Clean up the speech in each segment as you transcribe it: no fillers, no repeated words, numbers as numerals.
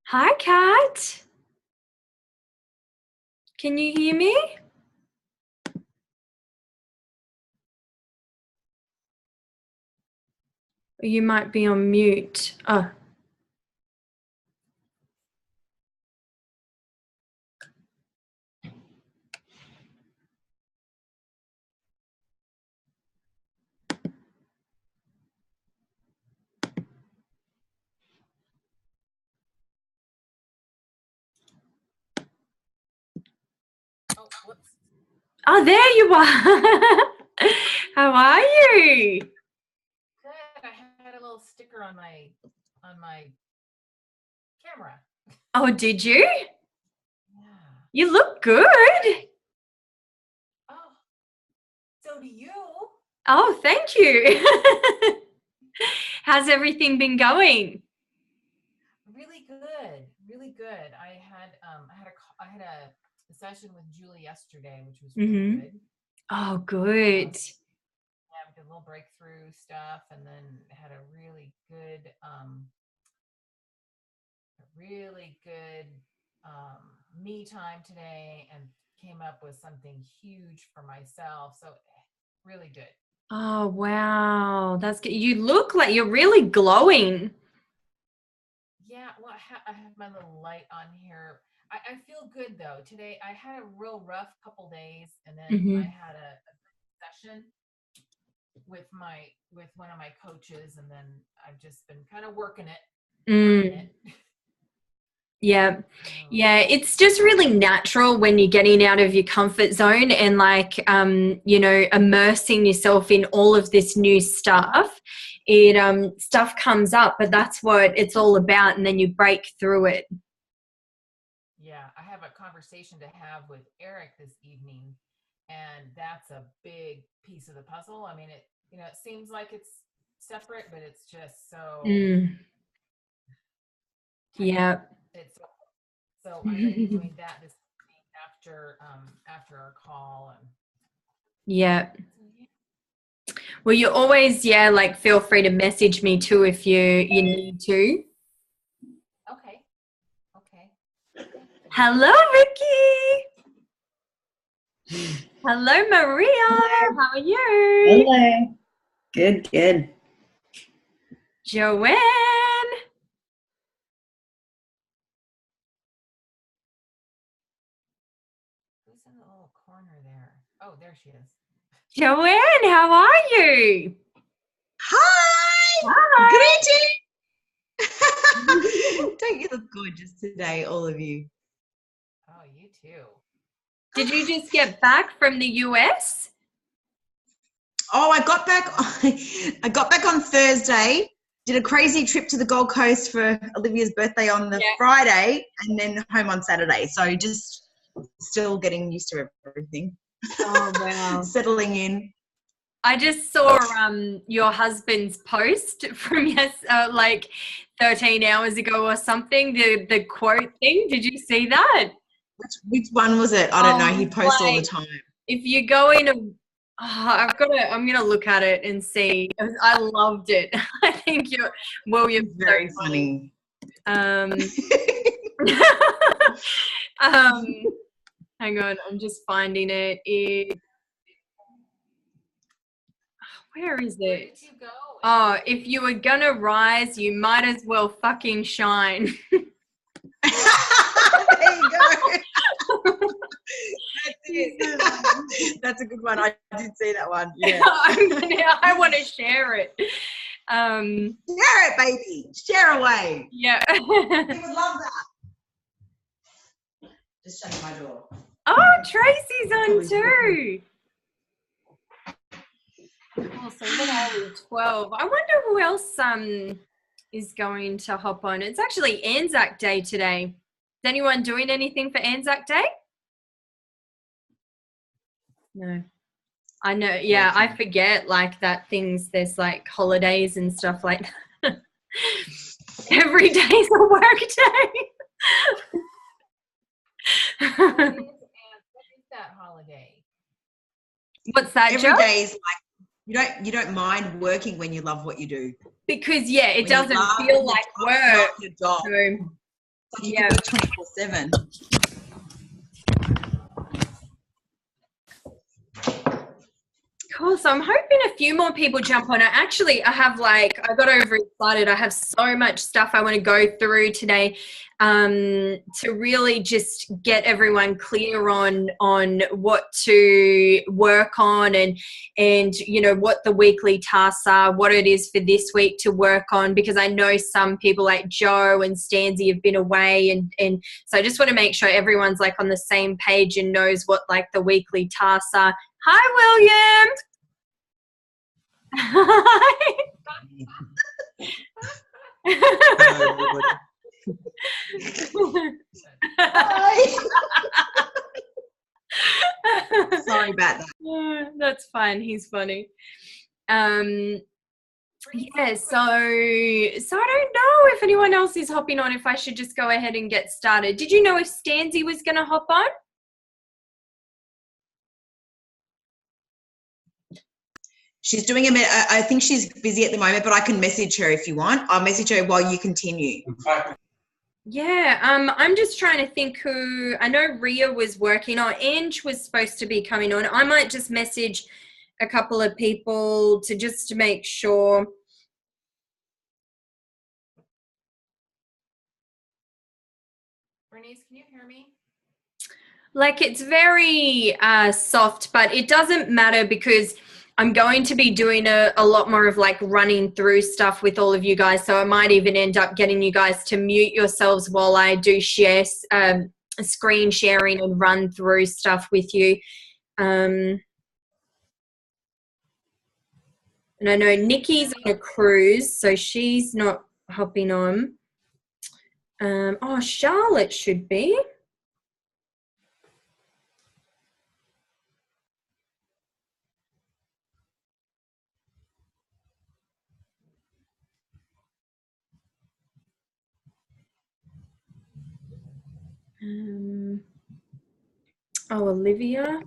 Hi, Kat. Can you hear me? You might be on mute. Oh, Oh, whoops. oh, there you are. How are you? Good. I had a little sticker on my camera. Oh, did you? Yeah. You look good. Oh, so do you. Oh, thank you. How's everything been going? Really good. Really good. I had a session with Julie yesterday, which was really Mm-hmm. good. Oh, good. Yeah, we did a little breakthrough stuff, and then had a really good me time today, and came up with something huge for myself. So really good. Oh, wow. That's good. You look like you're really glowing. Yeah, well, I have my little light on here. I feel good though. Today I had a real rough couple days, and then I Mm-hmm. had a session with one of my coaches, and then I've just been kind of working Mm. it. Yeah. So Yeah, it's just really natural when you're getting out of your comfort zone and immersing yourself in all of this new stuff. It stuff comes up, but that's what it's all about, and then you break through it. yeah, I have a conversation to have with Eric this evening, and that's a big piece of the puzzle. I mean, it seems like it's separate, but it's just so Mm. tight. Yeah. It's So I'm going to be doing that this evening after our call, and Yeah. so yeah. Well, you always, like feel free to message me too if you need to. Okay, okay. Thank you. Hello, Vicky. Hello, Maria. Hello. How are you? Hello. Good, good. Joanne. Who's in the little corner there? Oh, there she is. Joanne, how are you? Hi. Hi. Greeting. Don't you look gorgeous today, all of you? Oh, you too. Did you just get back from the US? Oh, I got back. I got back on Thursday. Did a crazy trip to the Gold Coast for Olivia's birthday on the Friday, and then home on Saturday. So just still getting used to everything. Oh, wow. Settling in. I just saw your husband's post from like 13 hours ago or something, the quote thing. Did you see that? Which one was it? I don't know. He It's posts all the like, time. if you go in I'm gonna look at it and see. I loved it. I think William's so Very funny. funny. Um, hang on, I'm just finding it. Where is Where it? did you go? Oh, if you were gonna rise, you might as well fucking shine. There you go. That's it. That's a good one. I did see that one. Yeah. I want to share it. Share it, baby. Share away. Yeah. You would love that. Just shut my door. Oh, Tracy's on too. Oh, so what are we? 12. I wonder who else is going to hop on. It's actually Anzac Day today. Is anyone doing anything for Anzac Day? No. I know, yeah, I forget like that there's like holidays and stuff like that. Every day's a work day. What is that holiday? What's that, Every Joe? day is like you don't mind working when you love what you do. Because it When you doesn't love feel your like job, work. not your job. So You can work 24/7. Cool. So I'm hoping a few more people jump on it. Actually, I got overexcited. I have so much stuff I want to go through today to really just get everyone clear on what to work on and you know what the weekly tasks are, what it is for this week to work on, because I know some people like Joe and Stanzi have been away and so I just want to make sure everyone's like on the same page and knows what like the weekly tasks are. Hi, William. Hi. Hi. Sorry about that. Yeah, that's fine. He's funny. Yeah, so I don't know if anyone else is hopping on, if I should just go ahead and get started. Did you know if Stanzi was going to hop on? She's doing a minute. I think she's busy at the moment, but I can message her if you want. I'll message her while you continue. Yeah, I'm just trying to think who. I know Ria was working on. Ange was supposed to be coming on. I might just message a couple of people to make sure. Bernice, can you hear me? Like, it's very soft, but it doesn't matter because I'm going to be doing a lot more of like running through stuff with all of you guys. So I might even end up getting you guys to mute yourselves while I do share screen sharing and run through stuff with you. And I know Nikki's on a cruise, so she's not hopping on. Oh, Charlotte should be. Oh, Olivia.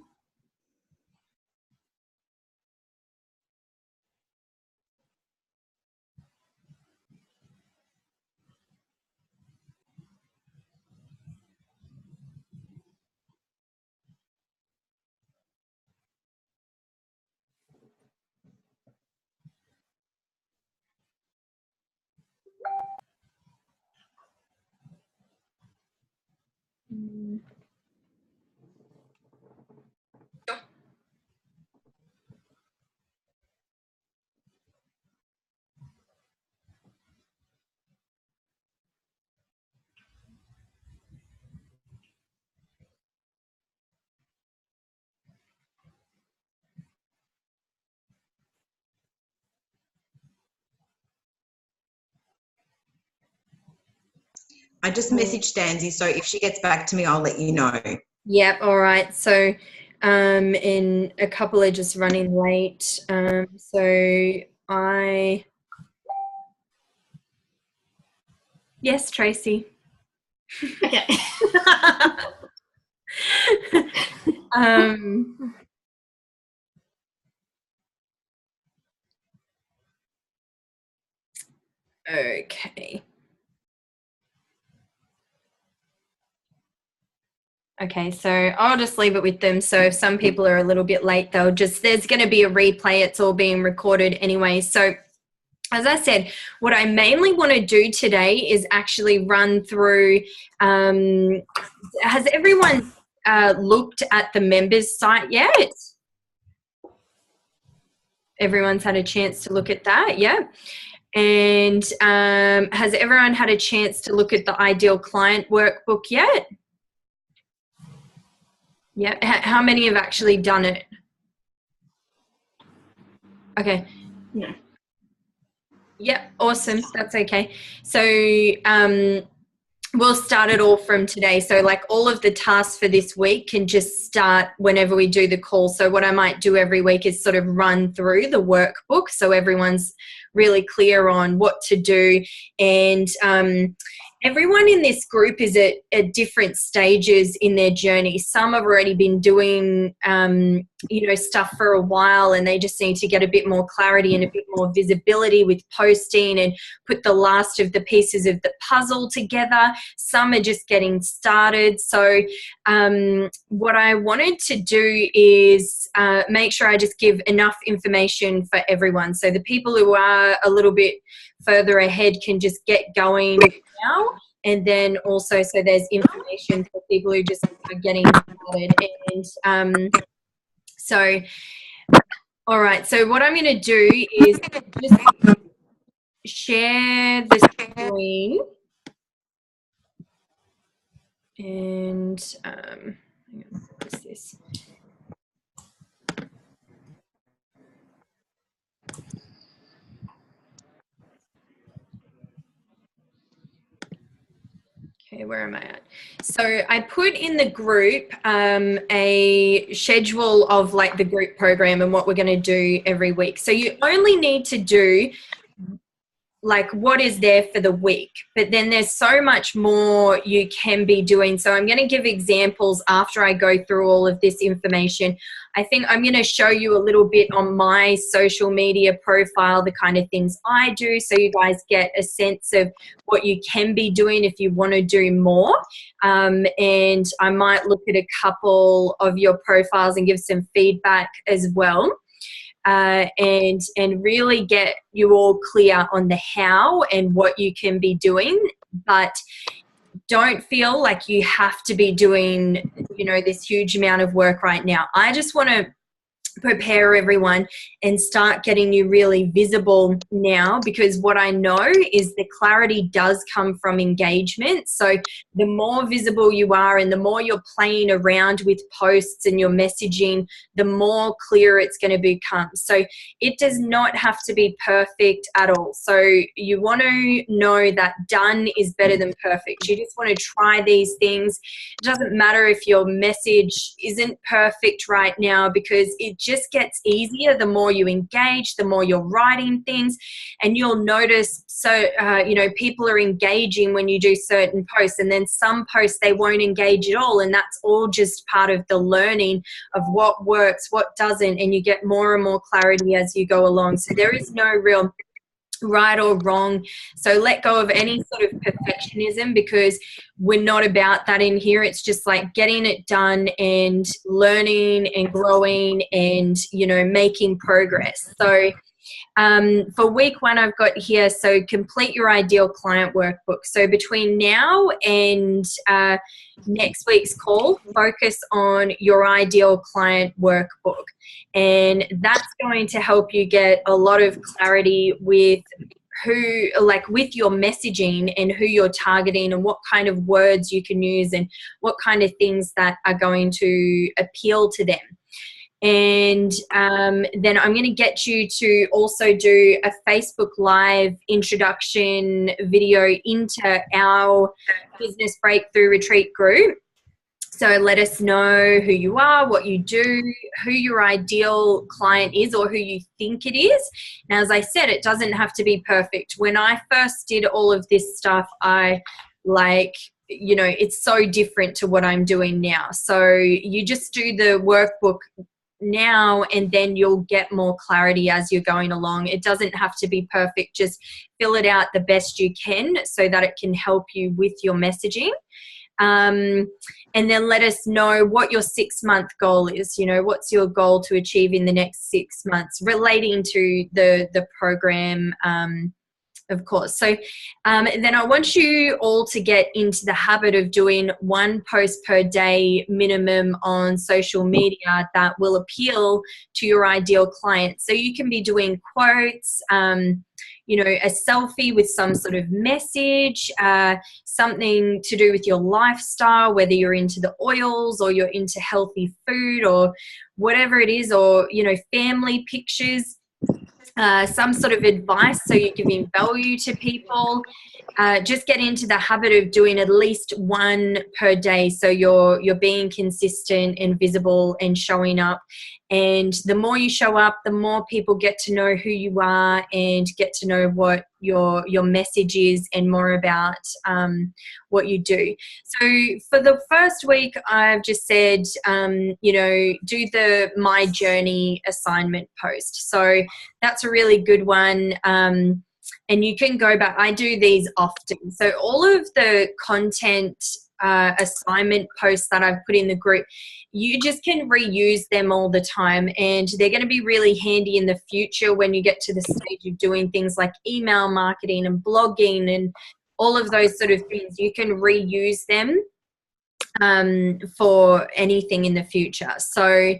I just messaged Stanzi, so if she gets back to me, I'll let you know. Yep. All right. So, and a couple are just running late. Yes, Tracy. Okay. Okay. Okay, so I'll just leave it with them. So if some people are a little bit late, there's going to be a replay. It's all being recorded anyway. So as I said, what I mainly want to do today is actually run through, has everyone looked at the members site yet? Everyone's had a chance to look at that, yeah? And has everyone had a chance to look at the Ideal Client Workbook yet? Yeah, how many have actually done it? Okay. Yeah. Yep, awesome. That's okay. So we'll start it all from today. So like all of the tasks for this week can just start whenever we do the call. So what I might do every week is sort of run through the workbook so everyone's really clear on what to do. And everyone in this group is at different stages in their journey. Some have already been doing stuff for a while, and they just need to get a bit more clarity and a bit more visibility with posting and put the last of the pieces of the puzzle together. Some are just getting started. So what I wanted to do is make sure I just give enough information for everyone. So the people who are a little bit further ahead can just get going now. And then also, so there's information for people who just are getting started. And so, all right. So what I'm going to do is just share the screen. And hang on, what is this? Okay, where am I at? So I put in the group a schedule of like the group program and what we're going to do every week. So you only need to do like what is there for the week, but then there's so much more you can be doing. So I'm going to give examples after I go through all of this information. I think I'm going to show you a little bit on my social media profile, the kind of things I do, so you guys get a sense of what you can be doing if you want to do more. And I might look at a couple of your profiles and give some feedback as well. And really get you all clear on the how and what you can be doing, but don't feel like you have to be doing, this huge amount of work right now. I just want to prepare everyone and start getting you really visible now, because what I know is the clarity does come from engagement. So the more visible you are and the more you're playing around with posts and your messaging, the more clear it's going to become. So it does not have to be perfect at all. So you want to know that done is better than perfect. You just want to try these things. It doesn't matter if your message isn't perfect right now, because it just gets easier the more you engage, the more you're writing things, and you'll notice. So people are engaging when you do certain posts, and then some posts they won't engage at all, and that's all just part of the learning of what works, what doesn't, and you get more and more clarity as you go along. So there is no real right or wrong. So let go of any sort of perfectionism, because we're not about that in here. It's just like getting it done and learning and growing and, making progress. So for week 1, I've got here, so complete your ideal client workbook. So between now and next week's call, focus on your ideal client workbook. And that's going to help you get a lot of clarity with with your messaging and who you're targeting and what kind of words you can use and what kind of things that are going to appeal to them. And then I'm going to get you to also do a Facebook Live introduction video into our Business Breakthrough Retreat group. So let us know who you are, what you do, who your ideal client is, or who you think it is. Now, as I said, it doesn't have to be perfect. When I first did all of this stuff, it's so different to what I'm doing now. So you just do the workbook now, and then you'll get more clarity as you're going along. It doesn't have to be perfect. Just fill it out the best you can so that it can help you with your messaging. And then let us know what your 6-month goal is. What's your goal to achieve in the next 6 months relating to the program, of course. So then I want you all to get into the habit of doing 1 post per day minimum on social media that will appeal to your ideal client. So you can be doing quotes, a selfie with some sort of message, something to do with your lifestyle, whether you're into the oils or you're into healthy food or whatever it is, or, family pictures. Some sort of advice, so you're giving value to people. Just get into the habit of doing at least 1 per day, so you're being consistent and visible and showing up. And the more you show up, the more people get to know who you are and get to know what your message is and more about what you do. So for the first week, I've just said, you know, do the My Journey assignment post. So that's a really good one. And you can go back. I do these often. So all of the content assignment posts that I've put in the group, you just can reuse them all the time, and they're going to be really handy in the future when you get to the stage of doing things like email marketing and blogging and all of those sort of things. You can reuse them for anything in the future. So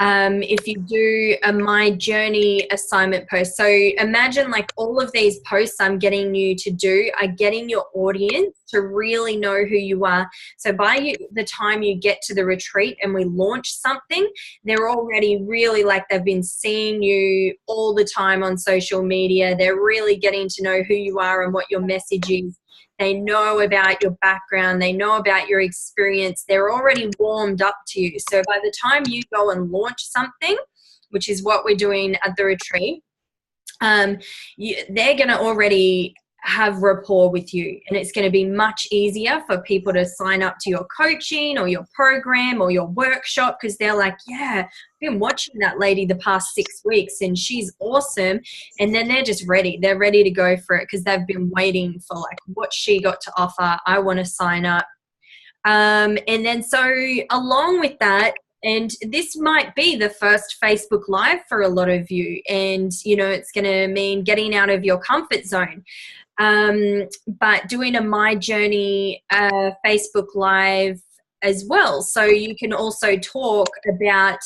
if you do a My Journey assignment post, so imagine like all of these posts I'm getting you to do are getting your audience to really know who you are. So by the time you get to the retreat and we launch something, they're already really like they've been seeing you all the time on social media. They're really getting to know who you are and what your message is. They know about your background. They know about your experience. They're already warmed up to you. So by the time you go and launch something, which is what we're doing at the retreat, they're going to already have rapport with you, and it's going to be much easier for people to sign up to your coaching or your program or your workshop, because they're like, yeah, I've been watching that lady the past 6 weeks and she's awesome. And then they're just ready. They're ready to go for it because they've been waiting for like what she got to offer. I want to sign up. And then so along with that, and this might be the first Facebook Live for a lot of you, and you know, it's going to mean getting out of your comfort zone. But doing a My Journey Facebook Live as well. So you can also talk about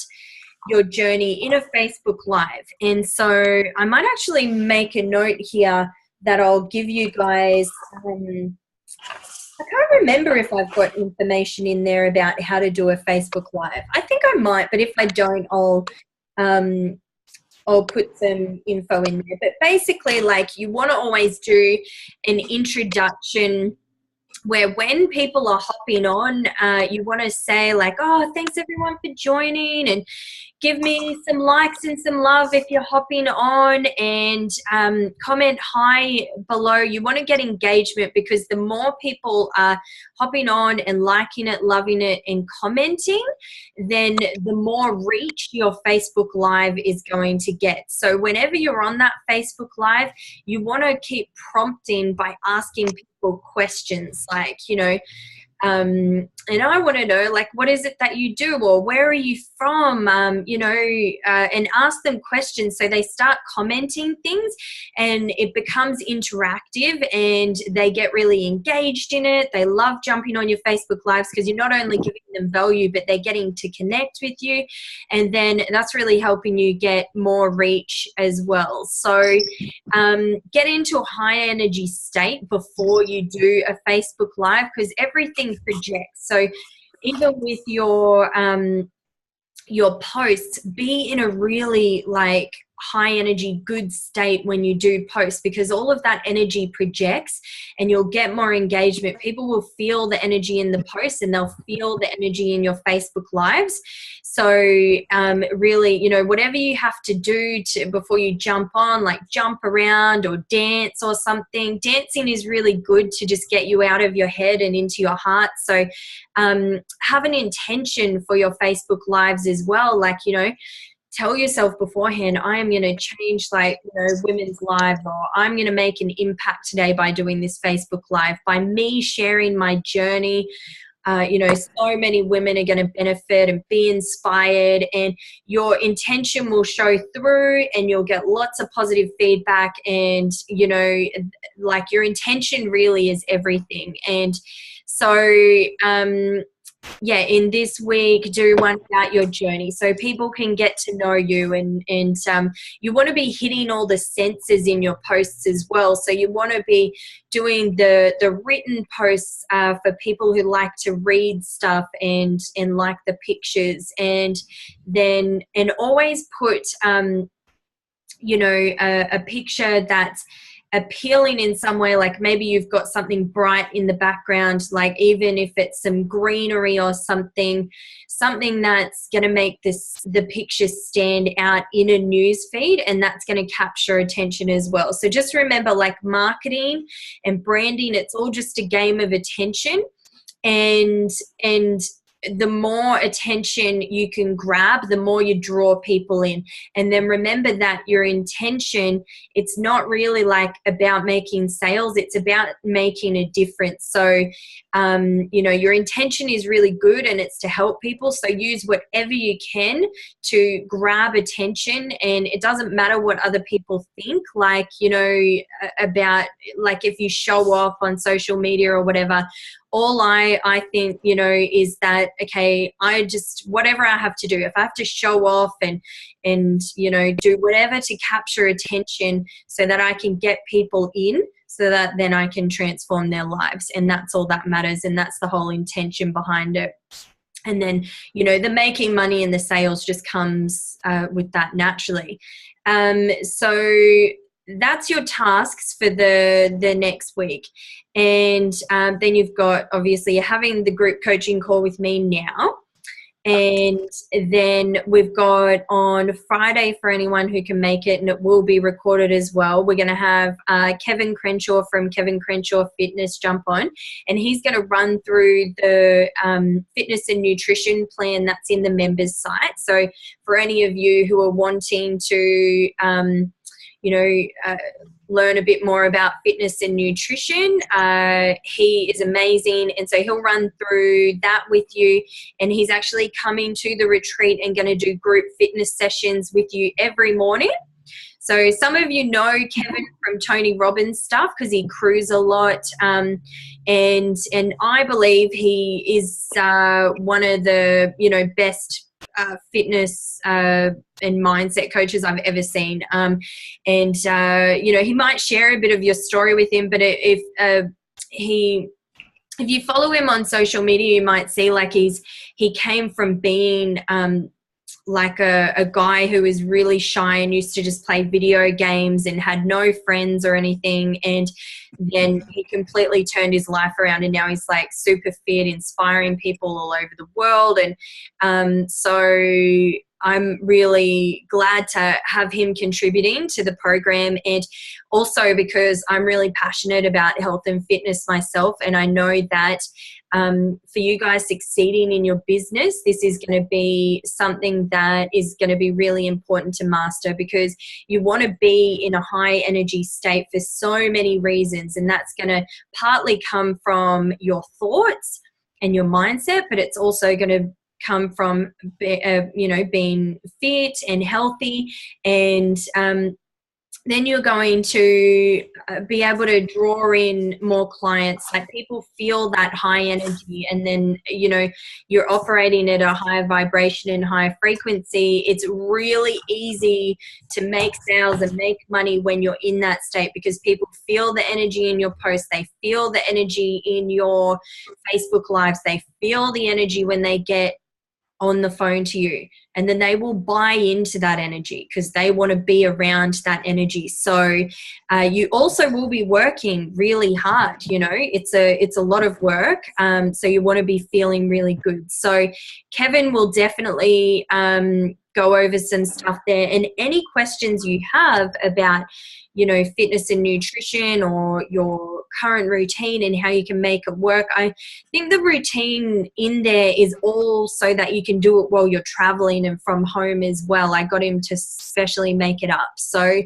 your journey in a Facebook Live. And so I might actually make a note here that I'll give you guys. I can't remember if I've got information in there about how to do a Facebook Live. I think I might, but if I don't, I'll put some info in there. But basically, like, you want to always do an introduction where when people are hopping on, you want to say like, oh, thanks everyone for joining, and give me some likes and some love if you're hopping on, and comment hi below. You want to get engagement, because the more people are hopping on and liking it, loving it, and commenting, then the more reach your Facebook Live is going to get. So whenever you're on that Facebook Live, you want to keep prompting by asking people questions like, you know, and I want to know, like, what is it that you do, or where are you from, you know, and ask them questions so they start commenting things and it becomes interactive and they get really engaged in it. They love jumping on your Facebook Lives because you're not only giving them value, but they're getting to connect with you, and then that's really helping you get more reach as well. So get into a high energy state before you do a Facebook Live, because everything projects. So even with your posts, be in a really like high energy, good state when you do post, because all of that energy projects and you'll get more engagement. People will feel the energy in the post and they'll feel the energy in your Facebook Lives. So really, you know, whatever you have to do before you jump on, like jump around or dance or something. Dancing is really good to just get you out of your head and into your heart. So have an intention for your Facebook Lives as well. Like, you know, tell yourself beforehand, I am going to change, like, you know, women's lives, or I'm going to make an impact today by doing this Facebook Live, by me sharing my journey. You know, so many women are going to benefit and be inspired, and your intention will show through and you'll get lots of positive feedback. And, you know, like, your intention really is everything. And so, yeah, in this week, do one about your journey so people can get to know you, and you want to be hitting all the senses in your posts as well. So you want to be doing the written posts for people who like to read stuff and like the pictures, and always put you know, a picture that's appealing in some way, like maybe you've got something bright in the background, like even if it's some greenery or something that's going to make the picture stand out in a news feed, and that's going to capture attention as well. So just remember, like marketing and branding, it's all just a game of attention, and the more attention you can grab, the more you draw people in. And then remember that your intention, it's not really like about making sales, it's about making a difference. So, you know, your intention is really good and it's to help people. So use whatever you can to grab attention, and it doesn't matter what other people think, like, you know, about like if you show off on social media or whatever. All I think, you know, is that, okay, I just, whatever I have to do, if I have to show off and, you know, do whatever to capture attention so that I can get people in, so that then I can transform their lives. And that's all that matters. And that's the whole intention behind it. And then, you know, the making money and the sales just comes with that naturally. So that's your tasks for the next week. And then you've got, obviously, you're having the group coaching call with me now. And then we've got on Friday, for anyone who can make it, and it will be recorded as well, we're going to have Kevin Crenshaw from Kevin Crenshaw Fitness jump on, and he's going to run through the fitness and nutrition plan that's in the members site. So for any of you who are wanting to you know, learn a bit more about fitness and nutrition, he is amazing, and so he'll run through that with you. And he's actually coming to the retreat and going to do group fitness sessions with you every morning. So some of you know Kevin from Tony Robbins stuff because he cruises a lot, and I believe he is one of the, you know, best fitness and mindset coaches I've ever seen. And you know, he might share a bit of your story with him, but if you follow him on social media, you might see like he came from being like a guy who was really shy and used to just play video games and had no friends or anything, and then he completely turned his life around, and now he's like super fit, inspiring people all over the world. And so I'm really glad to have him contributing to the program, and also because I'm really passionate about health and fitness myself, and I know that for you guys succeeding in your business, this is going to be something that is going to be really important to master, because you want to be in a high energy state for so many reasons, and that's going to partly come from your thoughts and your mindset, but it's also going to come from you know, being fit and healthy, and then you're going to be able to draw in more clients. Like people feel that high energy, and then, you know, you're operating at a higher vibration and higher frequency. It's really easy to make sales and make money when you're in that state, because people feel the energy in your posts. They feel the energy in your Facebook lives. They feel the energy when they get on the phone to you, and then they will buy into that energy because they want to be around that energy. So you also will be working really hard. You know, it's a lot of work, so you want to be feeling really good. So Kevin will definitely go over some stuff there, and any questions you have about, you know, fitness and nutrition or your current routine and how you can make it work. I think the routine in there is all so that you can do it while you're traveling and from home as well. I got him to specially make it up. So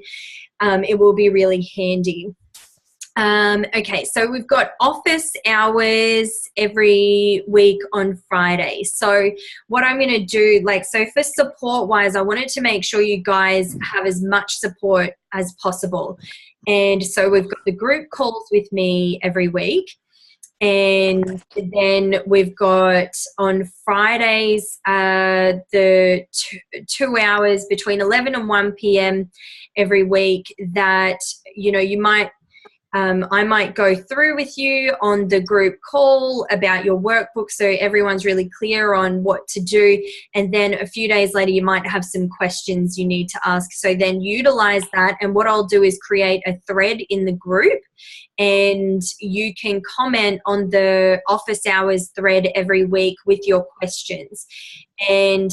it will be really handy. Okay, so we've got office hours every week on Friday. So what I'm going to do, like, so for support wise, I wanted to make sure you guys have as much support as possible. And so we've got the group calls with me every week. And then we've got on Fridays the 2 hours between 11 and 1 p.m. every week that, you know, you might I might go through with you on the group call about your workbook so everyone's really clear on what to do. And then a few days later, you might have some questions you need to ask. So then utilize that. And what I'll do is create a thread in the group, and you can comment on the office hours thread every week with your questions. And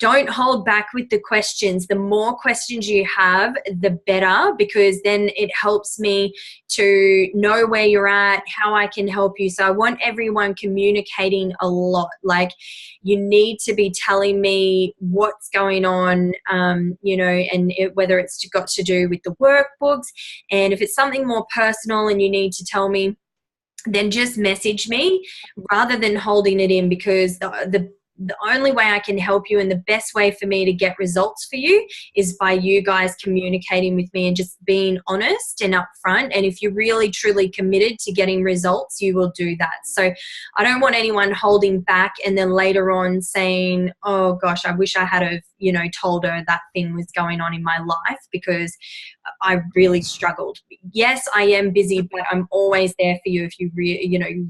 don't hold back with the questions. The more questions you have, the better, because then it helps me to know where you're at, how I can help you. So I want everyone communicating a lot. Like, you need to be telling me what's going on, you know, and whether it's got to do with the workbooks. And if it's something more personal and you need to tell me, then just message me rather than holding it in, because the only way I can help you and the best way for me to get results for you is by you guys communicating with me and just being honest and upfront. And if you're really truly committed to getting results, you will do that. So I don't want anyone holding back and then later on saying, oh gosh, I wish I had have, you know, told her that thing was going on in my life, because I really struggled. Yes, I am busy, but I'm always there for you if you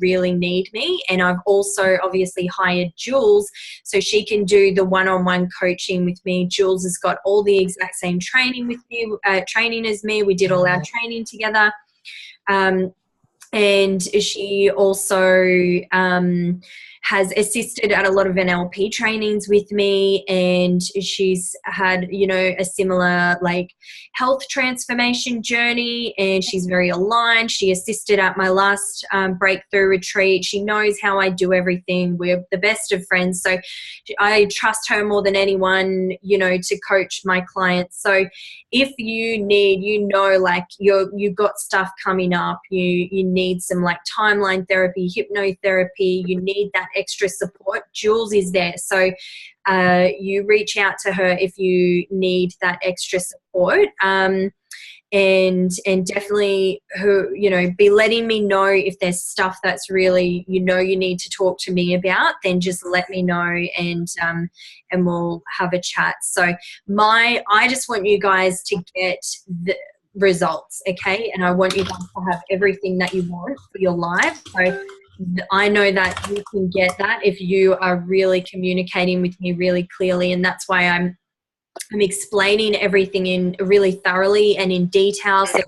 really need me. And I've also obviously hired Jules so she can do the one-on-one coaching with me. Jules has got all the exact same training with me, training as me. We did all our training together. And she also has assisted at a lot of NLP trainings with me, and she's had, you know, a similar like health transformation journey, and she's very aligned. She assisted at my last breakthrough retreat. She knows how I do everything. We're the best of friends, so I trust her more than anyone, you know, to coach my clients. So if you need, you know, like you've got stuff coming up, you need some like timeline therapy, hypnotherapy, you need that extra support, Jules is there. So you reach out to her if you need that extra support. And definitely, who, you know, be letting me know if there's stuff that's really, you know, you need to talk to me about, then just let me know, and we'll have a chat. So I just want you guys to get the results, okay? And I want you guys to have everything that you want for your life. So I know that you can get that if you are really communicating with me really clearly, and that's why I'm explaining everything in really thoroughly and in detail. So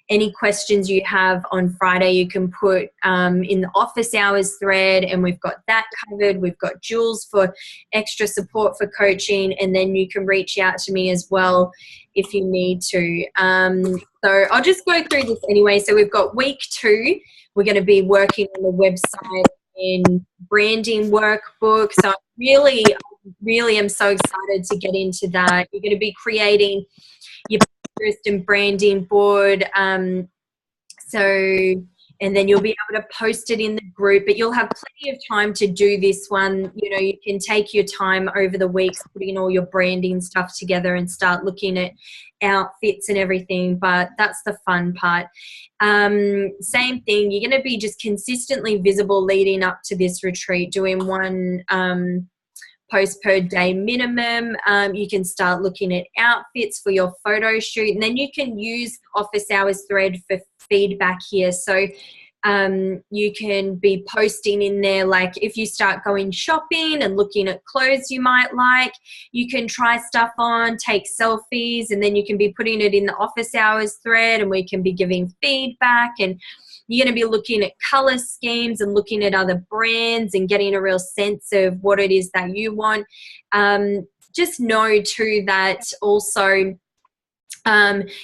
any questions you have on Friday, you can put in the office hours thread, and we've got that covered. We've got Jules for extra support for coaching, and then you can reach out to me as well if you need to. So I'll just go through this anyway. So we've got week 2. We're going to be working on the website and branding workbook. So I really am so excited to get into that. You're going to be creating your Pinterest and branding board. And then you'll be able to post it in the group, but you'll have plenty of time to do this one. You know, you can take your time over the weeks putting all your branding stuff together and start looking at outfits and everything, but that's the fun part. Same thing, you're going to be just consistently visible leading up to this retreat, doing one post per day minimum. You can start looking at outfits for your photo shoot, and then you can use office hours thread for feedback here. So you can be posting in there, like if you start going shopping and looking at clothes you might like, you can try stuff on, take selfies, and then you can be putting it in the office hours thread, and we can be giving feedback. And you're going to be looking at color schemes and looking at other brands and getting a real sense of what it is that you want. Just know too that also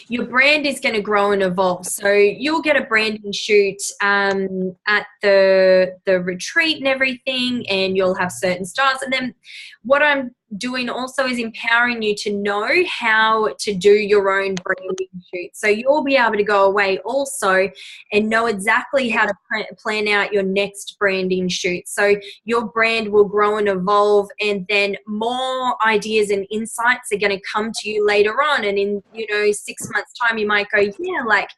your brand is going to grow and evolve. So you'll get a branding shoot at the retreat and everything, and you'll have certain styles. And then what I'm doing also is empowering you to know how to do your own branding shoot. So you'll be able to go away also and know exactly how to plan out your next branding shoot. So your brand will grow and evolve, and then more ideas and insights are going to come to you later on. And in, 6 months time, you might go, yeah, like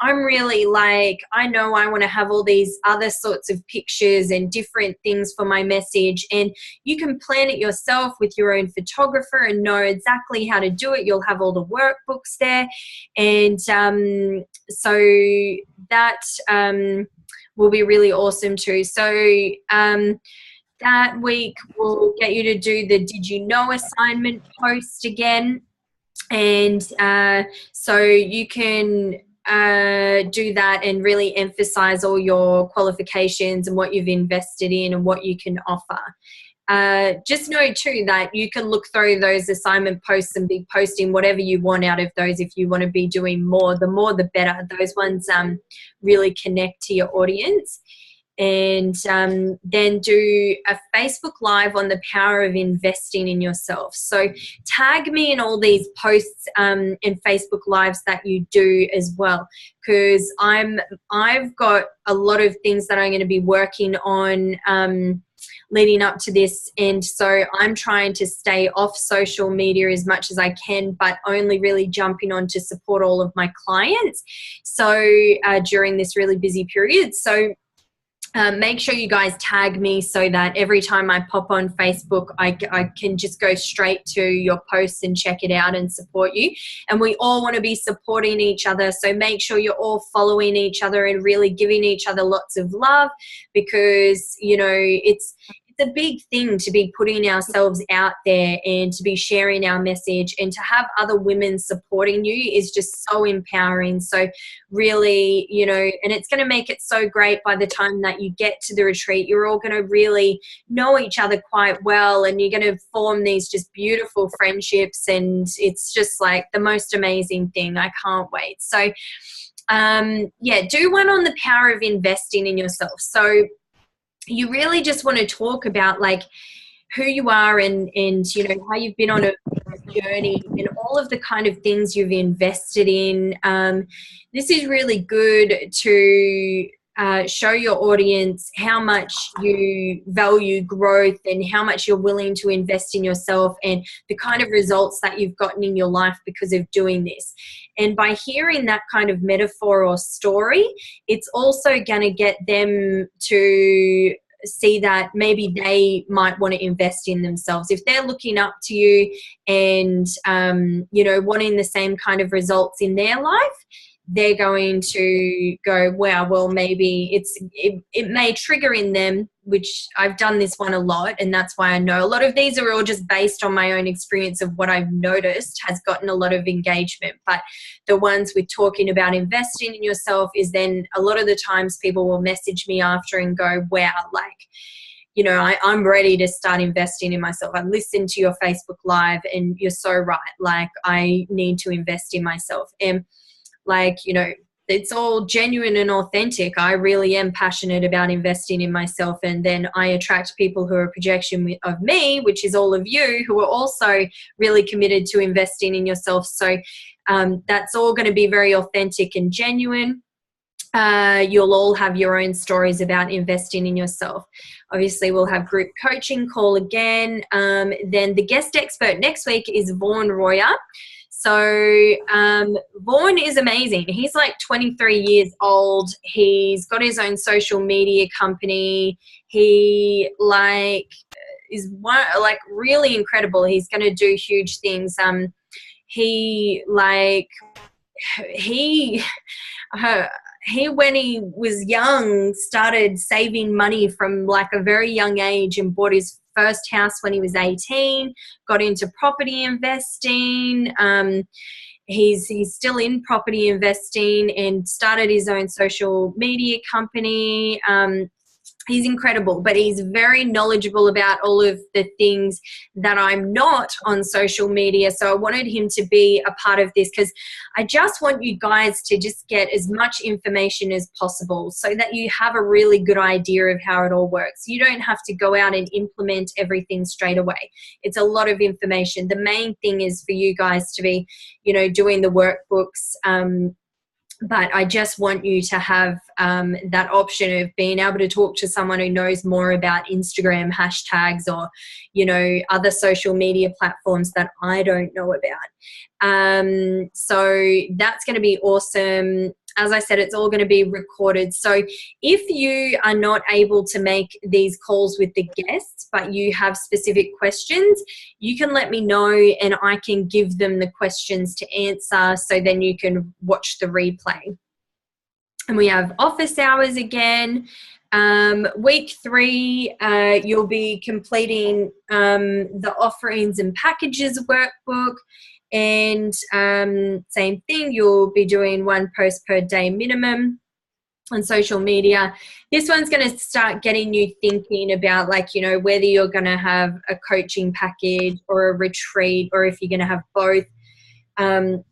I'm really like, I know I want to have all these other sorts of pictures and different things for my message. And you can plan it yourself with your own photographer and know exactly how to do it. You'll have all the workbooks there. And so that will be really awesome too. So that week we'll get you to do the Did You Know assignment post again. And so you can do that and really emphasize all your qualifications and what you've invested in and what you can offer. Just know too that you can look through those assignment posts and be posting whatever you want out of those. If you want to be doing more the better. Those ones really connect to your audience. And then do a Facebook Live on the power of investing in yourself. So tag me in all these posts and Facebook Lives that you do as well, because I've got a lot of things that I'm going to be working on leading up to this, and so I'm trying to stay off social media as much as I can, but only really jumping on to support all of my clients so during this really busy period. So make sure you guys tag me so that every time I pop on Facebook, I can just go straight to your posts and check it out and support you. And we all want to be supporting each other. So make sure you're all following each other and really giving each other lots of love, because, you know, it's a big thing to be putting ourselves out there and to be sharing our message, and to have other women supporting you is just so empowering. So really, you know, and it's going to make it so great by the time that you get to the retreat. You're all going to really know each other quite well, and you're going to form these just beautiful friendships, and it's just like the most amazing thing. I can't wait. So yeah, do one on the power of investing in yourself. So you really just want to talk about like who you are and you know, how you've been on a journey and all of the kind of things you've invested in. This is really good to show your audience how much you value growth and how much you're willing to invest in yourself and the kind of results that you've gotten in your life because of doing this. And by hearing that kind of metaphor or story, it's also going to get them to see that maybe they might want to invest in themselves. If they're looking up to you and, you know, wanting the same kind of results in their life, they're going to go, wow, well, maybe it may trigger in them, which I've done this one a lot, and that's why I know a lot of these are all just based on my own experience of what I've noticed has gotten a lot of engagement. But the ones with talking about investing in yourself is then a lot of the times people will message me after and go, wow, like, you know, I'm ready to start investing in myself. I listened to your Facebook Live and you're so right. Like, I need to invest in myself. And like, you know, it's all genuine and authentic. I really am passionate about investing in myself, and then I attract people who are a projection of me, which is all of you, who are also really committed to investing in yourself. So that's all going to be very authentic and genuine. You'll all have your own stories about investing in yourself. Obviously, we'll have group coaching call again. Then the guest expert next week is Vaughan Royer. So Vaughan is amazing. He's like 23 years old. He's got his own social media company. He like is really incredible. He's going to do huge things. He when he was young started saving money from like a very young age and bought his first house when he was 18, got into property investing. He's still in property investing and started his own social media company. He's incredible, but he's very knowledgeable about all of the things that I'm not on social media. So I wanted him to be a part of this because I just want you guys to just get as much information as possible so that you have a really good idea of how it all works. You don't have to go out and implement everything straight away. It's a lot of information. The main thing is for you guys to be, you know, doing the workbooks, but I just want you to have that option of being able to talk to someone who knows more about Instagram hashtags or, you know, other social media platforms that I don't know about. So that's going to be awesome. as I said, it's all going to be recorded. So if you are not able to make these calls with the guests, but you have specific questions, you can let me know and I can give them the questions to answer, so then you can watch the replay. And we have office hours again. Week 3, you'll be completing the offerings and packages workbook. And same thing, you'll be doing 1 post per day minimum on social media. This one's going to start getting you thinking about, like, you know, whether you're going to have a coaching package or a retreat, or if you're going to have both. And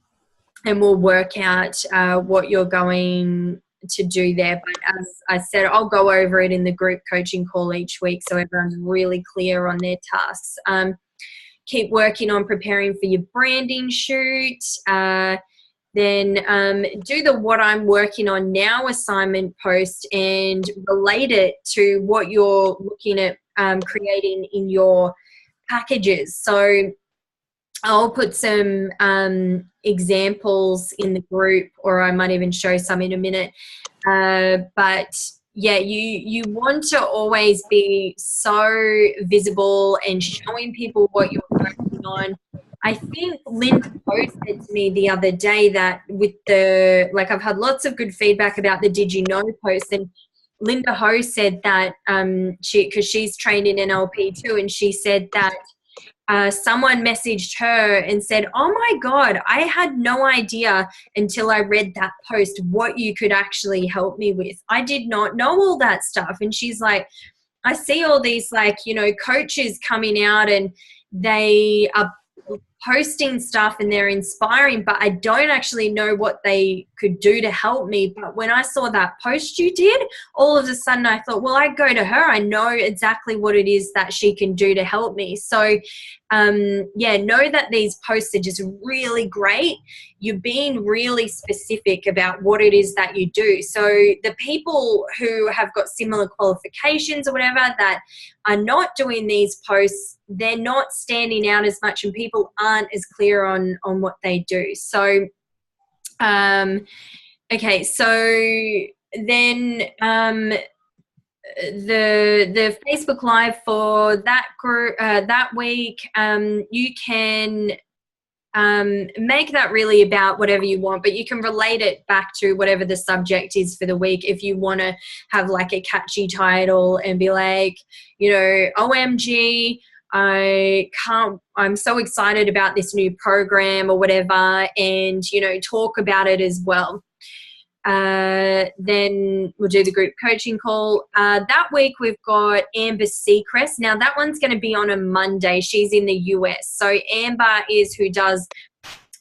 we'll work out what you're going to do there. But as I said, I'll go over it in the group coaching call each week, so everyone's really clear on their tasks. Keep working on preparing for your branding shoot. Then do the what I'm working on now assignment post and relate it to what you're looking at creating in your packages. So I'll put some examples in the group, or I might even show some in a minute. But yeah, you want to always be so visible and showing people what you're working on. I think Linda Ho said to me the other day that with the, like, I've had lots of good feedback about the Did You Know post, and Linda Ho said that because she's trained in NLP too, and she said that someone messaged her and said, oh my God, I had no idea until I read that post what you could actually help me with. I did not know all that stuff. And she's like, I see all these, like, you know, coaches coming out and they are posting stuff and they're inspiring, but I don't actually know what they could do to help me. But when I saw that post you did, all of a sudden I thought, well, I go to her. I know exactly what it is that she can do to help me. So yeah, know that these posts are just really great. You're being really specific about what it is that you do. So the people who have got similar qualifications or whatever that are not doing these posts, they're not standing out as much, and people aren't as clear on what they do. So okay, so then the Facebook Live for that group that week, you can make that really about whatever you want, but you can relate it back to whatever the subject is for the week. If you want to have like a catchy title and be like, you know, OMG, I'm so excited about this new program or whatever, and, you know, talk about it as well. Then we'll do the group coaching call. That week we've got Amber Seacrest. Now that one's going to be on a Monday. She's in the US. So Amber is who does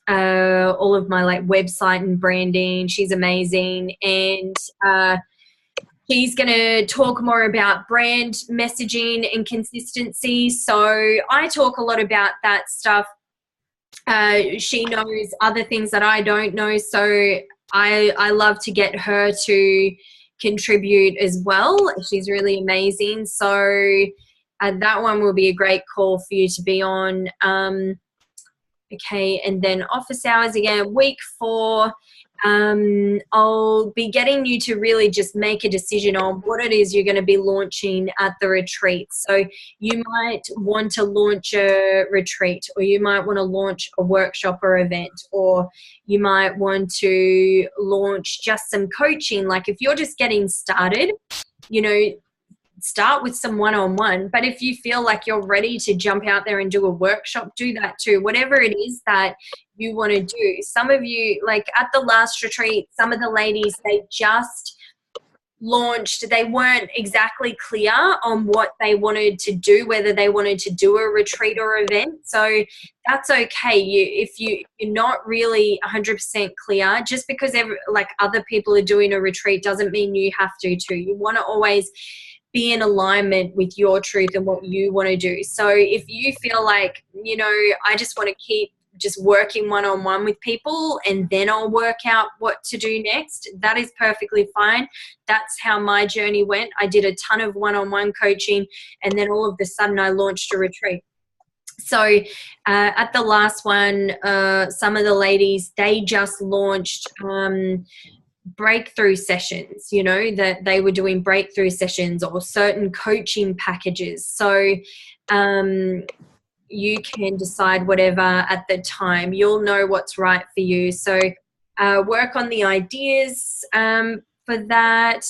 all of my like website and branding. She's amazing. And she's going to talk more about brand messaging and consistency. So I talk a lot about that stuff. She knows other things that I don't know. So I love to get her to contribute as well. She's really amazing. So that one will be a great call for you to be on. Okay, and then office hours again, week 4. I'll be getting you to really just make a decision on what it is you're going to be launching at the retreat. So you might want to launch a retreat, or you might want to launch a workshop or event, or you might want to launch just some coaching. Like if you're just getting started, you know, start with some one-on-one. But if you feel like you're ready to jump out there and do a workshop, do that too. Whatever it is that you want to do. Some of you, like at the last retreat, some of the ladies, they just launched, they weren't exactly clear on what they wanted to do, whether they wanted to do a retreat or event. So that's okay. If you're not really 100% clear, just because like other people are doing a retreat doesn't mean you have to too. You want to always be in alignment with your truth and what you want to do. So if you feel like, you know, I just want to keep just working one-on-one with people and then I'll work out what to do next, that is perfectly fine. That's how my journey went. I did a ton of one-on-one coaching, and then all of a sudden I launched a retreat. So at the last one, some of the ladies, they just launched breakthrough sessions, you know, that they were doing breakthrough sessions or certain coaching packages. So you can decide whatever at the time. You'll know what's right for you. So work on the ideas for that.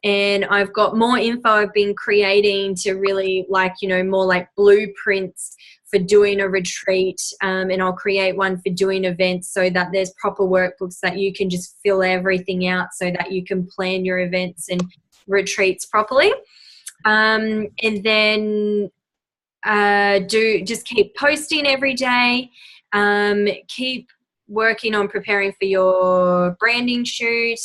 And I've got more info I've been creating to really, like, you know, more like blueprints for doing a retreat, and I'll create one for doing events so that there's proper workbooks that you can just fill everything out so that you can plan your events and retreats properly. And then just keep posting every day. Keep working on preparing for your branding shoot.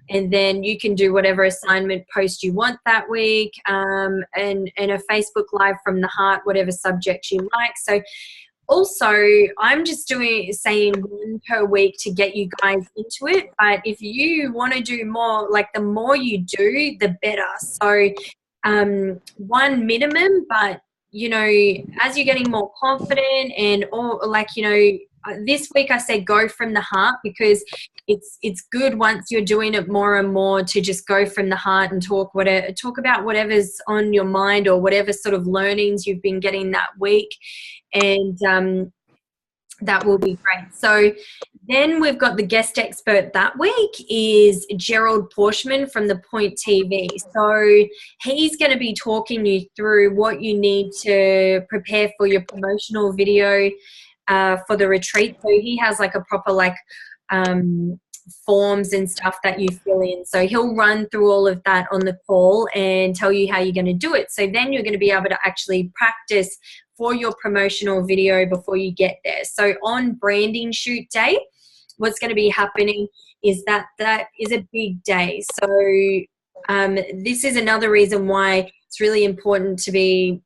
And then you can do whatever assignment post you want that week, and a Facebook Live from the heart, whatever subject you like. So also, I'm just saying one per week to get you guys into it. But if you want to do more, like the more you do, the better. So one minimum, but you know, as you're getting more confident and all, like, you know, this week I said go from the heart, because it's good once you're doing it more and more to just go from the heart and talk about whatever's on your mind or whatever sort of learnings you've been getting that week, and that will be great. So then we've got the guest expert that week is Gerald Porshman from The Point TV. So he's going to be talking you through what you need to prepare for your promotional video for the retreat. So he has like a proper forms and stuff that you fill in. So he'll run through all of that on the call and tell you how you're going to do it. So then you're going to be able to actually practice for your promotional video before you get there. So on branding shoot day, what's going to be happening is that is a big day. So this is another reason why it's really important to be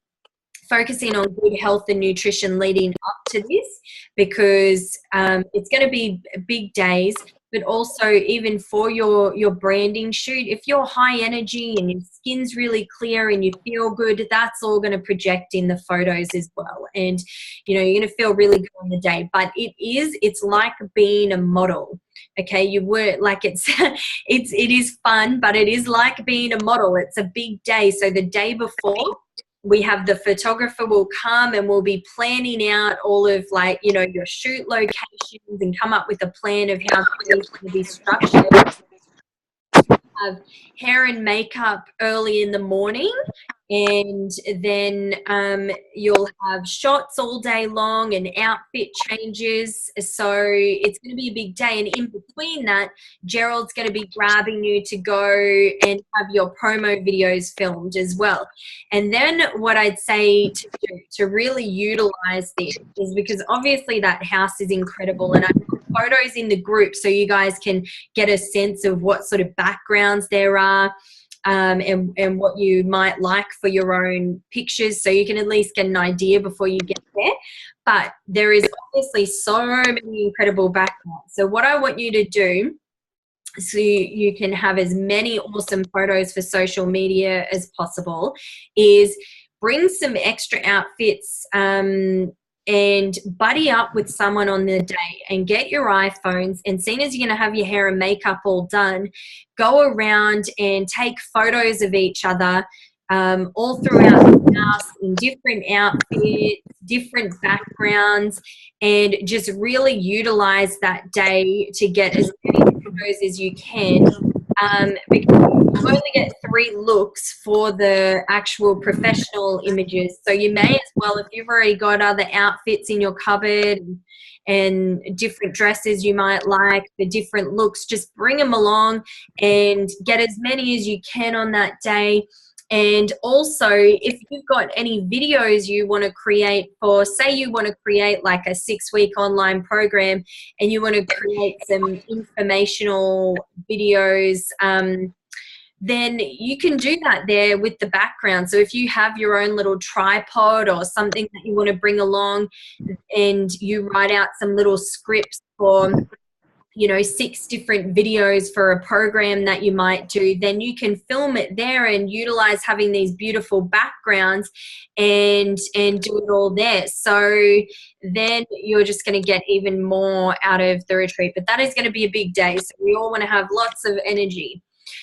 focusing on good health and nutrition leading up to this, because it's going to be big days. But also, even for your branding shoot, if you're high energy and your skin's really clear and you feel good, that's all going to project in the photos as well. And, you know, you're going to feel really good on the day. But it's like being a model. Okay, you were like, it is fun, but it is like being a model. It's a big day. So the day before, we have the photographer will come and we'll be planning out all of, like, you know, your shoot locations and come up with a plan of how it's going to be structured. Have hair and makeup early in the morning, and then you'll have shots all day long and outfit changes. So it's going to be a big day, and in between that, Gerald's going to be grabbing you to go and have your promo videos filmed as well. And then what I'd say to do to really utilize this is, because obviously that house is incredible, and I put photos in the group so you guys can get a sense of what sort of backgrounds there are, and what you might like for your own pictures, so you can at least get an idea before you get there. But there is obviously so many incredible backgrounds. So what I want you to do, so you can have as many awesome photos for social media as possible, is bring some extra outfits, and buddy up with someone on the day and get your iPhones, and seeing as you're going to have your hair and makeup all done, go around and take photos of each other all throughout the house in different outfits, different backgrounds, and just really utilize that day to get as many photos as you can, because you only get 3 looks for the actual professional images. So you may as well, if you've already got other outfits in your cupboard and different dresses you might like, the different looks, just bring them along and get as many as you can on that day. And also, if you've got any videos you want to create for, say you want to create like a 6-week online program and you want to create some informational videos, then you can do that there with the background. So if you have your own little tripod or something that you want to bring along, and you write out some little scripts for you know, 6 different videos for a program that you might do, then you can film it there and utilize having these beautiful backgrounds and do it all there. So then you're just going to get even more out of the retreat. But that is going to be a big day. So we all want to have lots of energy.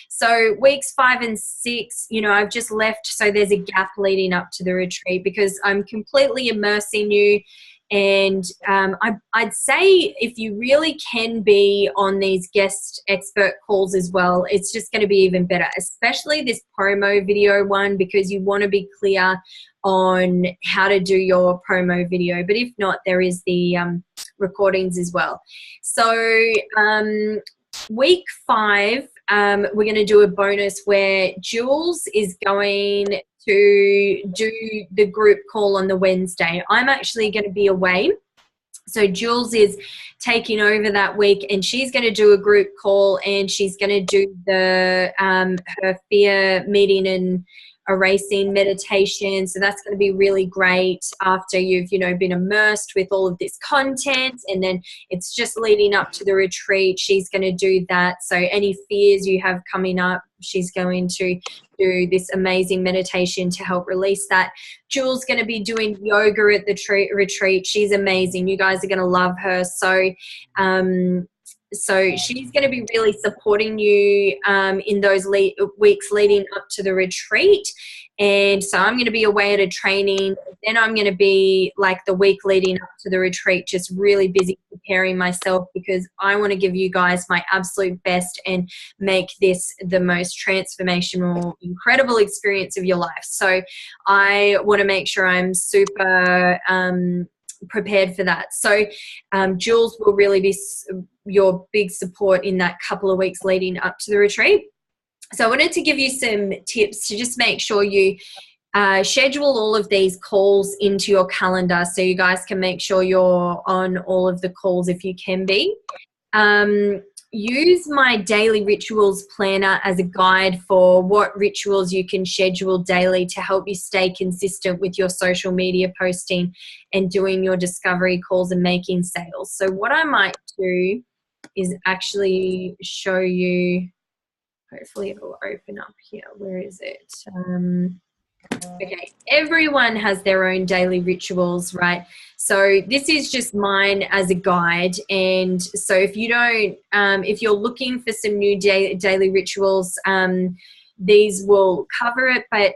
So weeks 5 and 6, you know, I've just left. So there's a gap leading up to the retreat because I'm completely immersing you. And I'd say if you really can be on these guest expert calls as well, it's just going to be even better, especially this promo video one, because you want to be clear on how to do your promo video. But if not, there is the recordings as well. So week 5, we're going to do a bonus where Jules is going to do the group call on the Wednesday. I'm actually going to be away. So Jules is taking over that week, and she's going to do a group call, and she's going to do the her fear meeting and erasing meditation. So that's going to be really great after you've, you know, been immersed with all of this content, and then it's just leading up to the retreat. She's going to do that. So any fears you have coming up, she's going to do this amazing meditation to help release that. Jules going to be doing yoga at the retreat. She's amazing. You guys are going to love her. So she's going to be really supporting you in those weeks leading up to the retreat. And so I'm going to be away at a training. Then I'm going to be like the week leading up to the retreat, just really busy preparing myself, because I want to give you guys my absolute best and make this the most transformational, incredible experience of your life. So I want to make sure I'm super prepared for that. So Jules will really be your big support in that couple of weeks leading up to the retreat. So I wanted to give you some tips to just make sure you schedule all of these calls into your calendar so you guys can make sure you're on all of the calls if you can be. Use my daily rituals planner as a guide for what rituals you can schedule daily to help you stay consistent with your social media posting and doing your discovery calls and making sales. So what I might do is actually show you, hopefully it will open up here. Where is it? Okay, everyone has their own daily rituals, right? So this is just mine as a guide. And so if you don't, if you're looking for some new daily rituals, these will cover it. But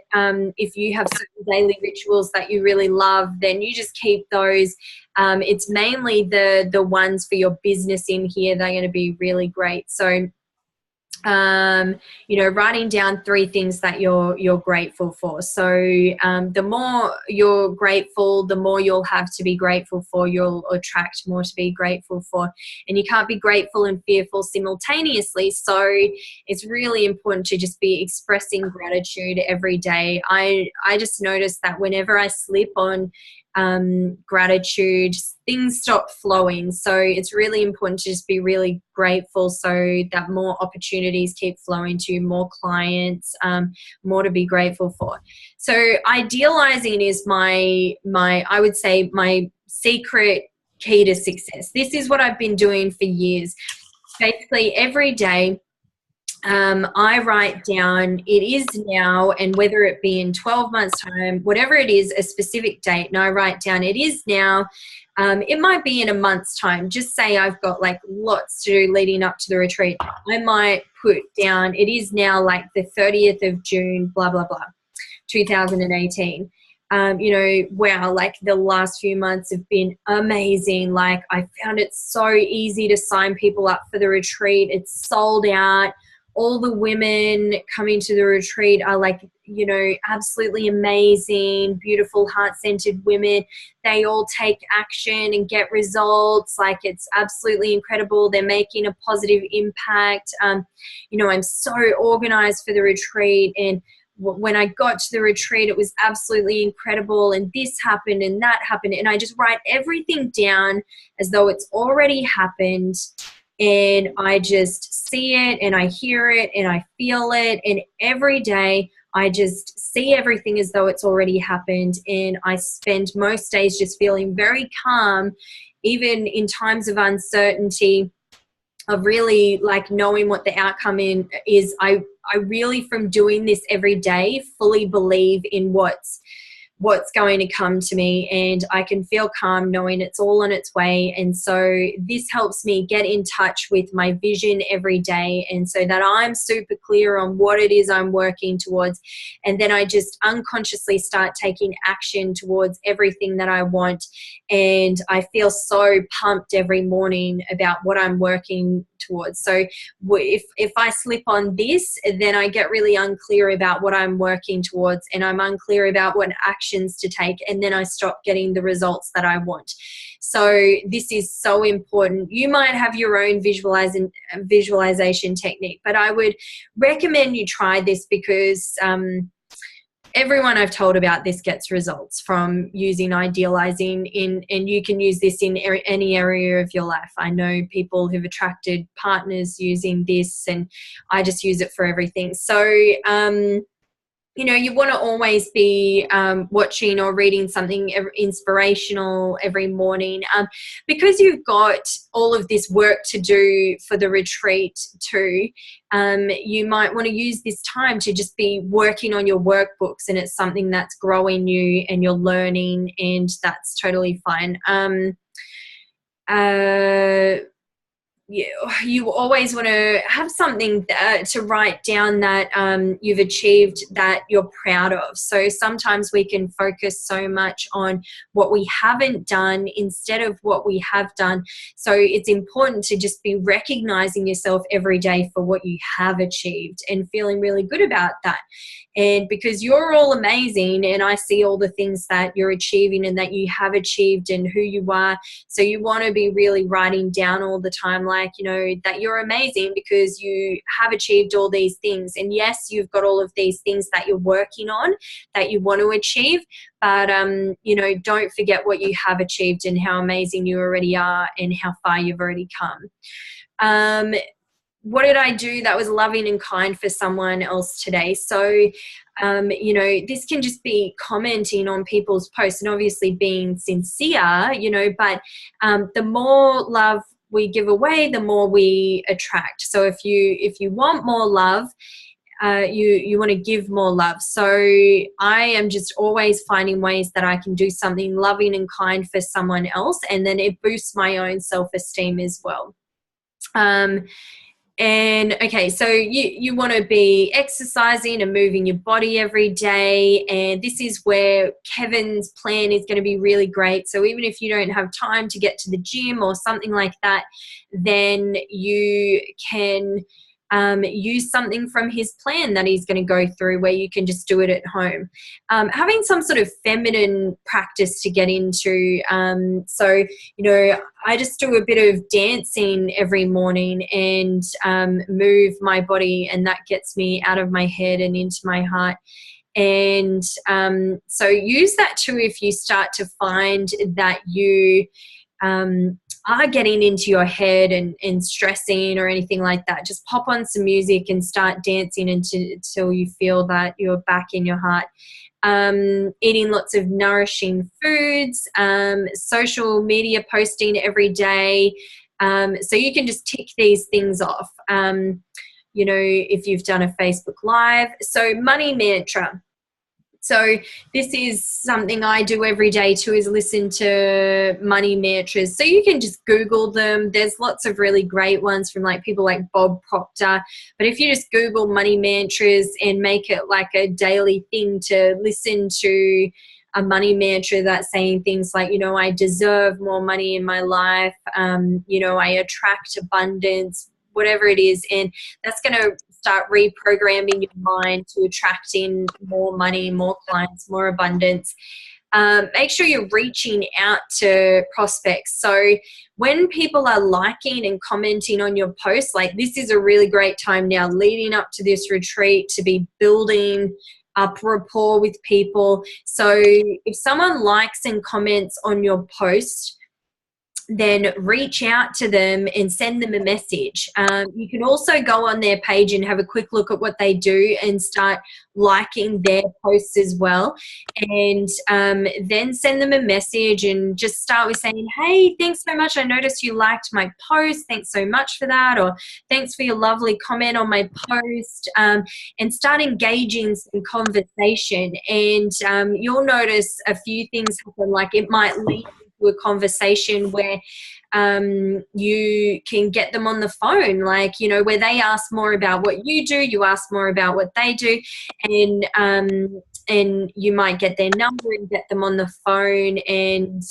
if you have certain daily rituals that you really love, then you just keep those. It's mainly the ones for your business in here. They're going to be really great. So you know, writing down 3 things that you're grateful for. So the more you're grateful, the more you'll have to be grateful for. You'll attract more to be grateful for, and you can't be grateful and fearful simultaneously. So it's really important to just be expressing gratitude every day. I just noticed that whenever I slip on gratitude, things stop flowing. So it's really important to just be really grateful so that more opportunities keep flowing to you, more clients, more to be grateful for. So idealizing is my I would say my secret key to success. This is what I've been doing for years. Basically every day I write down it is now, and whether it be in 12 months time, whatever it is, a specific date, and I write down it is now. It might be in a month's time. Just say I've got like lots to do leading up to the retreat. I might put down it is now like the 30th of June, blah, blah, blah, 2018. You know, wow, like the last few months have been amazing. Like I found it so easy to sign people up for the retreat. It's sold out. All the women coming to the retreat are like, you know, absolutely amazing, beautiful, heart-centered women. They all take action and get results. Like it's absolutely incredible. They're making a positive impact. You know, I'm so organized for the retreat, and when I got to the retreat, it was absolutely incredible, and this happened and that happened. And I just write everything down as though it's already happened. And I just see it and I hear it and I feel it. And every day I just see everything as though it's already happened. And I spend most days just feeling very calm, even in times of uncertainty. of really like knowing what the outcome is. I really, from doing this every day, fully believe in what's going to come to me, and I can feel calm knowing it's all on its way. And so this helps me get in touch with my vision every day, and so that I'm super clear on what it is I'm working towards, and then I just unconsciously start taking action towards everything that I want. And I feel so pumped every morning about what I'm working towards. So if I slip on this, then I get really unclear about what I'm working towards, and I'm unclear about what actions to take, and then I stop getting the results that I want. So this is so important. You might have your own visualization technique, but I would recommend you try this, because everyone I've told about this gets results from using idealizing and you can use this in any area of your life. I know people who've attracted partners using this, and I just use it for everything. So, you know, you want to always be watching or reading something inspirational every morning, because you've got all of this work to do for the retreat too. You might want to use this time to just be working on your workbooks, and it's something that's growing you and you're learning, and that's totally fine. You always want to have something to write down that you've achieved that you're proud of. So sometimes we can focus so much on what we haven't done instead of what we have done. So it's important to just be recognizing yourself every day for what you have achieved and feeling really good about that. And because you're all amazing, and I see all the things that you're achieving and that you have achieved and who you are. So you want to be really writing down all the time, like, you know, that you're amazing because you have achieved all these things. And yes, you've got all of these things that you're working on that you want to achieve, but, you know, don't forget what you have achieved and how amazing you already are and how far you've already come. What did I do that was loving and kind for someone else today? So, you know, this can just be commenting on people's posts and obviously being sincere, you know, but the more love we give away, the more we attract. So if you want more love, you want to give more love. So I am just always finding ways that I can do something loving and kind for someone else, and then it boosts my own self-esteem as well. And okay, so you want to be exercising and moving your body every day, and this is where Kevin's plan is going to be really great. So even if you don't have time to get to the gym or something like that, then you can use something from his plan that he's going to go through where you can just do it at home. Having some sort of feminine practice to get into. So, you know, I just do a bit of dancing every morning and move my body, and that gets me out of my head and into my heart. And so use that too if you start to find that you are getting into your head and stressing or anything like that. Just pop on some music and start dancing until you feel that you're back in your heart. Eating lots of nourishing foods, social media posting every day. So you can just tick these things off, you know, if you've done a Facebook Live. So money mantra. So this is something I do every day too, is listen to money mantras. So you can just Google them. There's lots of really great ones from like people like Bob Proctor. But if you just Google money mantras and make it like a daily thing to listen to a money mantra that's saying things like, you know, I deserve more money in my life, you know, I attract abundance, whatever it is. And that's going to start reprogramming your mind to attract in more money, more clients, more abundance. Make sure you're reaching out to prospects. So when people are liking and commenting on your posts, like this is a really great time now leading up to this retreat to be building up rapport with people. So if someone likes and comments on your post, then reach out to them and send them a message. You can also go on their page and have a quick look at what they do and start liking their posts as well. And then send them a message and just start with saying, hey, thanks so much. I noticed you liked my post. Thanks so much for that. Or thanks for your lovely comment on my post. And start engaging in conversation. And you'll notice a few things happen. Like it might lead a conversation where you can get them on the phone, like, you know, where they ask more about what you do, you ask more about what they do, and you might get their number and get them on the phone and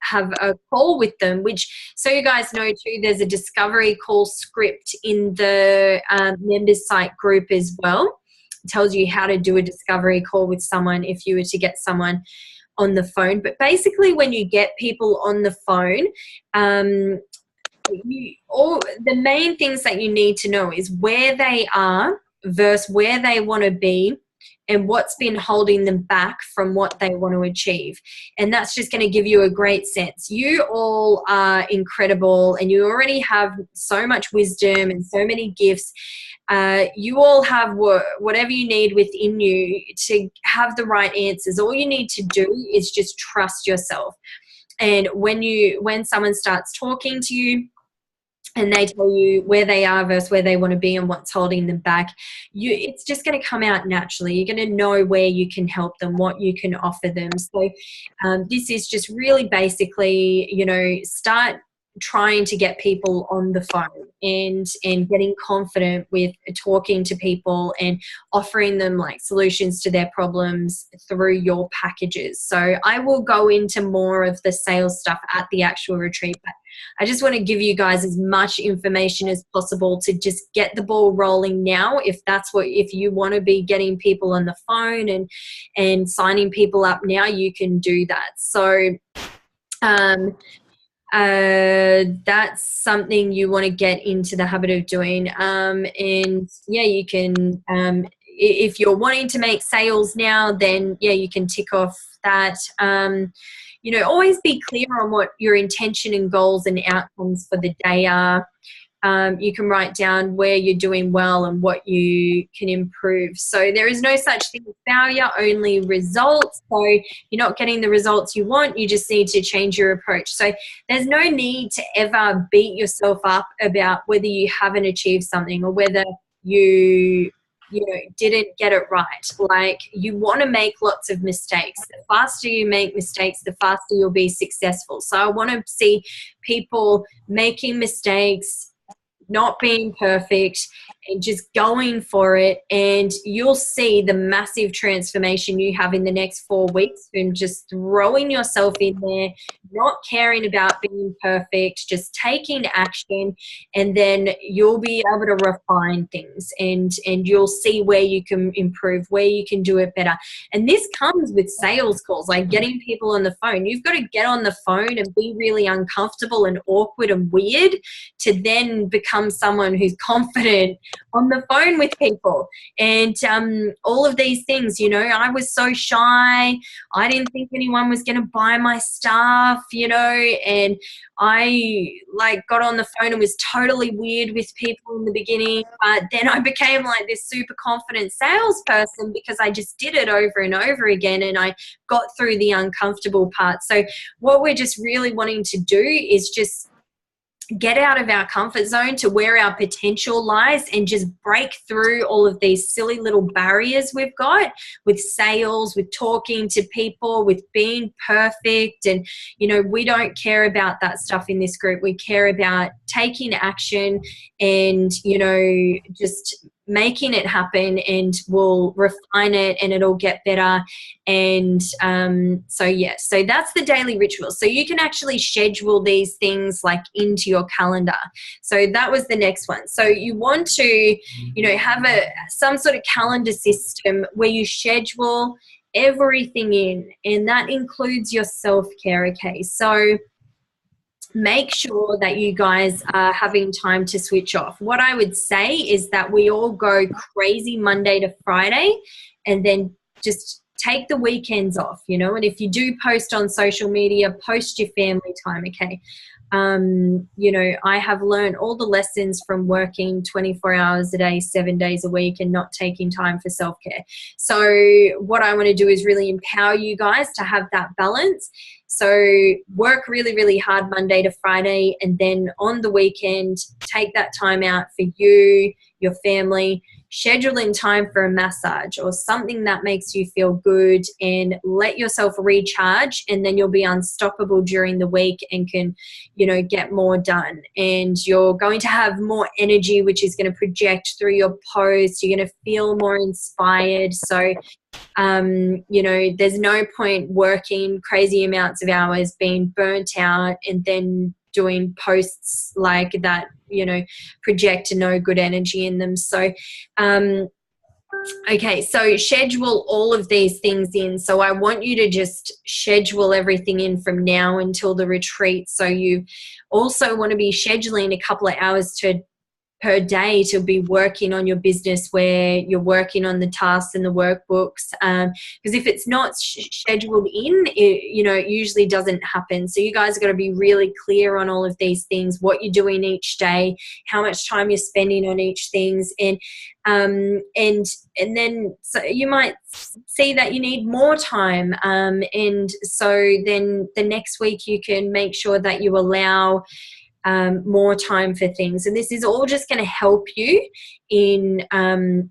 have a call with them, which, so you guys know too, there's a discovery call script in the members site group as well. It tells you how to do a discovery call with someone if you were to get someone on the phone. But basically when you get people on the phone, the main things that you need to know is where they are versus where they want to be and what's been holding them back from what they want to achieve. And that's just going to give you a great sense. You all are incredible and you already have so much wisdom and so many gifts. You all have whatever you need within you to have the right answers. All you need to do is just trust yourself. And when someone starts talking to you and they tell you where they are versus where they want to be and what's holding them back, it's just going to come out naturally. You're going to know where you can help them, what you can offer them. So this is just really basically, you know, start trying to get people on the phone and getting confident with talking to people and offering them like solutions to their problems through your packages. So I will go into more of the sales stuff at the actual retreat, but I just want to give you guys as much information as possible to just get the ball rolling now. If you want to be getting people on the phone and signing people up now, you can do that. So that's something you want to get into the habit of doing. And yeah, you can, if you're wanting to make sales now, then yeah, you can tick off that. You know, always be clear on what your intention and goals and outcomes for the day are. You can write down where you're doing well and what you can improve. So there is no such thing as failure, only results. So you're not getting the results you want, you just need to change your approach. So there's no need to ever beat yourself up about whether you haven't achieved something or whether you didn't get it right. Like, you want to make lots of mistakes. The faster you make mistakes, the faster you'll be successful. So I want to see people making mistakes, not being perfect, and just going for it. And you'll see the massive transformation you have in the next 4 weeks from just throwing yourself in there, not caring about being perfect, just taking action. And then you'll be able to refine things and you'll see where you can improve, where you can do it better. And this comes with sales calls, like getting people on the phone. You've got to get on the phone and be really uncomfortable and awkward and weird to then become someone who's confident on the phone with people. And all of these things, you know, I was so shy. I didn't think anyone was going to buy my stuff, you know, and I like got on the phone and was totally weird with people in the beginning, but then I became like this super confident salesperson because I just did it over and over again and I got through the uncomfortable part. So what we're just really wanting to do is just get out of our comfort zone to where our potential lies and just break through all of these silly little barriers we've got with sales, with talking to people, with being perfect. And, you know, we don't care about that stuff in this group. We care about taking action and, you know, just making it happen, and we'll refine it and it'll get better. And so that's the daily ritual. So you can actually schedule these things like into your calendar. So that was the next one. So you want to, you know, have some sort of calendar system where you schedule everything in, and that includes your self-care. Okay, so make sure that you guys are having time to switch off. What I would say is that we all go crazy Monday to Friday and then just take the weekends off, you know, and if you do post on social media, post your family time, okay? You know, I have learned all the lessons from working 24 hours a day, 7 days a week, and not taking time for self-care. So what I want to do is really empower you guys to have that balance. So work really, really hard Monday to Friday, and then on the weekend, take that time out for you, your family. Schedule in time for a massage or something that makes you feel good, and let yourself recharge, and then you'll be unstoppable during the week and can, you know, get more done. And you're going to have more energy, which is going to project through your posts. You're going to feel more inspired. So you know, there's no point working crazy amounts of hours, being burnt out, and then doing posts like that, you know, project no good energy in them. So okay, so schedule all of these things in. So I want you to just schedule everything in from now until the retreat. So you also want to be scheduling a couple of hours per day to be working on your business, where you're working on the tasks and the workbooks, because if it's not scheduled in, you know, it usually doesn't happen. So you guys have got to be really clear on all of these things, what you're doing each day, how much time you're spending on each things, and then so you might see that you need more time, and so then the next week you can make sure that you allow more time for things. And this is all just going to help you in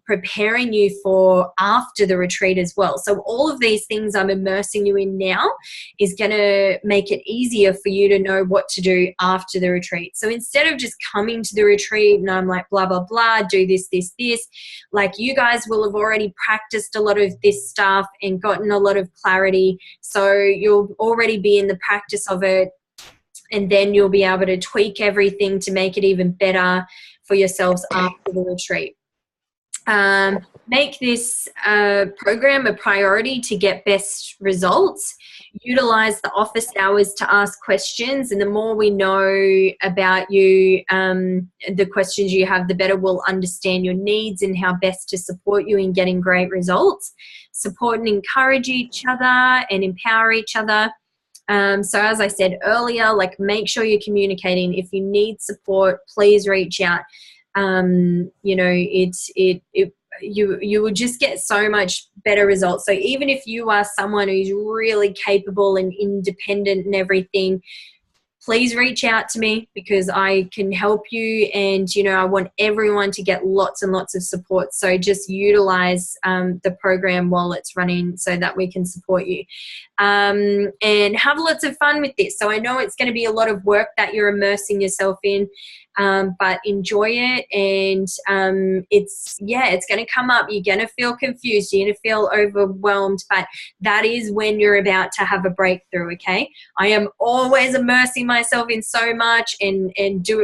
preparing you for after the retreat as well. So all of these things I'm immersing you in now is going to make it easier for you to know what to do after the retreat. So instead of just coming to the retreat and I'm like, blah, blah, blah, do this, this, this, like you guys will have already practiced a lot of this stuff and gotten a lot of clarity. So you'll already be in the practice of it. And then you'll be able to tweak everything to make it even better for yourselves after the retreat. Make this program a priority to get best results. Utilize the office hours to ask questions, and the more we know about you, the questions you have, the better we'll understand your needs and how best to support you in getting great results. Support and encourage each other and empower each other. So as I said earlier, like make sure you're communicating. If you need support, please reach out. You know, you will just get so much better results. So even if you are someone who's really capable and independent and everything, please reach out to me because I can help you. And, you know, I want everyone to get lots and lots of support. So just utilize the program while it's running so that we can support you. And have lots of fun with this. So I know it's going to be a lot of work that you're immersing yourself in, but enjoy it. And it's going to come up. You're going to feel confused. You're going to feel overwhelmed, but that is when you're about to have a breakthrough, okay? I am always immersing myself in so much and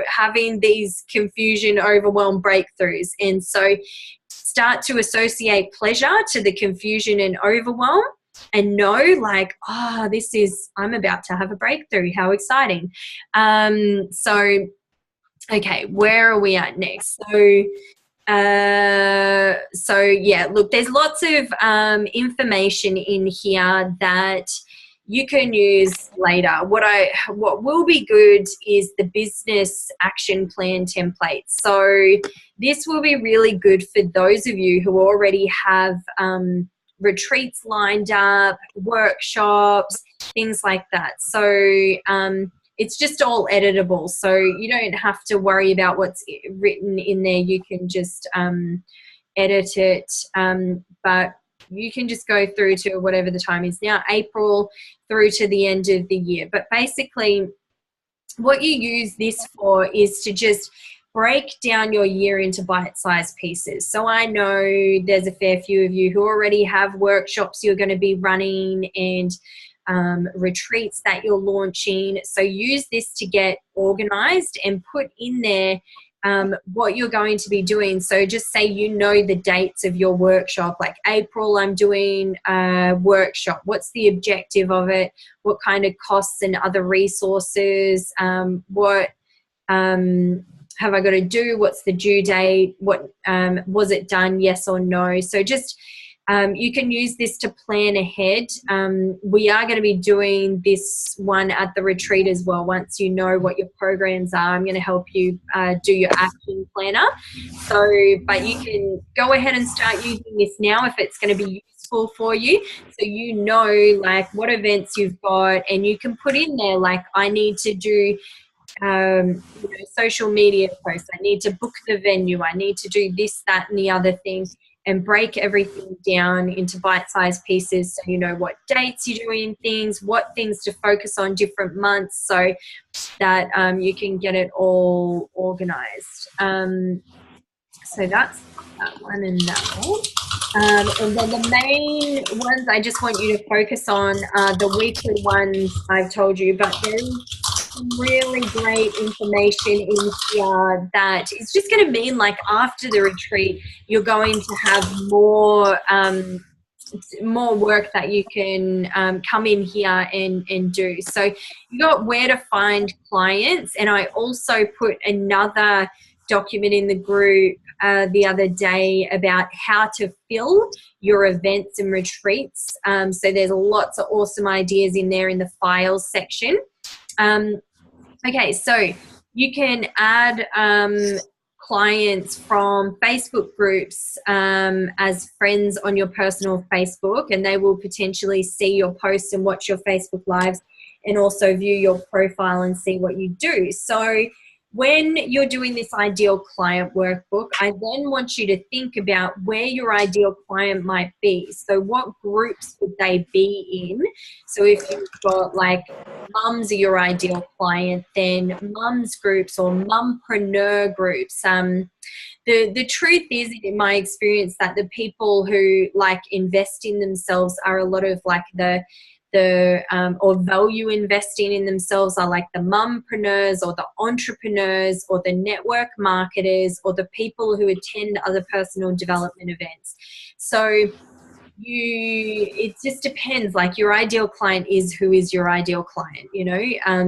having these confusion, overwhelm breakthroughs. And so start to associate pleasure to the confusion and overwhelm. And know, like, oh, I'm about to have a breakthrough. How exciting. So, okay, where are we at next? So yeah, look, there's lots of information in here that you can use later. What will be good is the business action plan template. So this will be really good for those of you who already have retreats lined up, workshops, things like that. So it's just all editable. So you don't have to worry about what's written in there. You can just edit it. But you can just go through to whatever the time is now, April through to the end of the year. But basically what you use this for is to just break down your year into bite-sized pieces. So I know there's a fair few of you who already have workshops you're going to be running and retreats that you're launching. So use this to get organized and put in there what you're going to be doing. So just say you know the dates of your workshop, like April I'm doing a workshop. What's the objective of it? What kind of costs and other resources? What have I got to do? What's the due date? What was it done? Yes or no? So just You can use this to plan ahead. We are going to be doing this one at the retreat as well. Once you know what your programs are, I'm going to help you do your action planner. So, but you can go ahead and start using this now if it's going to be useful for you. So you know, like, what events you've got, and you can put in there, like, I need to do social media posts. I need to book the venue. I need to do this, that, and the other thing, and break everything down into bite-sized pieces so you know what dates you're doing things, what things to focus on different months, so that you can get it all organized. So that's that one and that one. And then the main ones I just want you to focus on are the weekly ones I've told you, but there's some really great information in here that it's just going to mean, like, after the retreat, you're going to have more work that you can come in here and do. So you got where to find clients, and I also put another document in the group the other day about how to fill your events and retreats. So there's lots of awesome ideas in there in the files section. Okay, so you can add clients from Facebook groups as friends on your personal Facebook, and they will potentially see your posts and watch your Facebook lives, and also view your profile and see what you do. So when you're doing this ideal client workbook, I then want you to think about where your ideal client might be. So what groups would they be in? So if you've got, like, mums are your ideal client, then mums groups or mumpreneur groups. The truth is, in my experience, that the people who, like, invest in themselves are a lot of, like, or value investing in themselves are like the mumpreneurs or the entrepreneurs or the network marketers or the people who attend other personal development events. So it just depends. Like, your ideal client is who is your ideal client,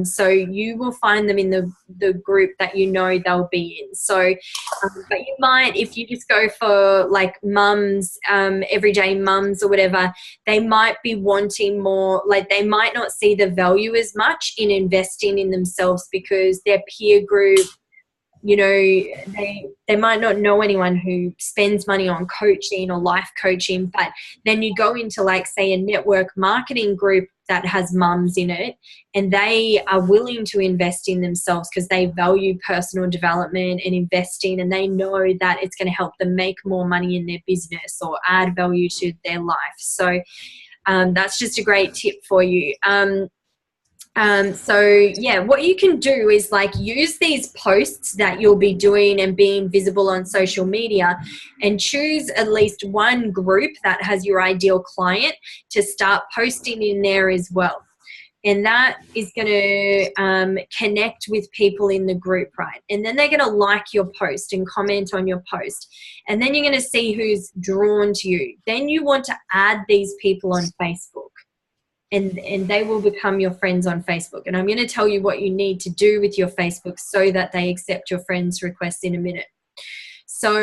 so you will find them in the group that you know they'll be in. So but you might, if you just go for, like, mums, everyday mums or whatever, they might be wanting more, like, they might not see the value as much in investing in themselves because their peer group, they might not know anyone who spends money on coaching or life coaching. But then you go into, like, say, a network marketing group that has mums in it, and they are willing to invest in themselves because they value personal development and investing, and they know that it's going to help them make more money in their business or add value to their life. So that's just a great tip for you. So yeah, what you can do is, like, use these posts that you'll be doing and being visible on social media, and choose at least one group that has your ideal client to start posting in there as well. And that is going to connect with people in the group, right? And then they're going to like your post and comment on your post. And then you're going to see who's drawn to you. Then you want to add these people on Facebook. And they will become your friends on Facebook. And I'm going to tell you what you need to do with your Facebook so that they accept your friends' requests in a minute. So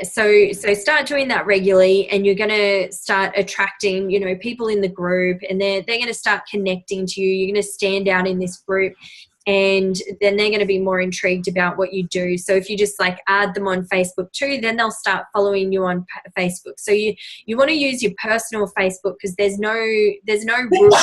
so start doing that regularly, and you're going to start attracting, people in the group, and they're going to start connecting to you. You're going to stand out in this group, and then they're going to be more intrigued about what you do. So if you just, like, add them on Facebook too, then they'll start following you on Facebook. So you want to use your personal Facebook, because there's no rule.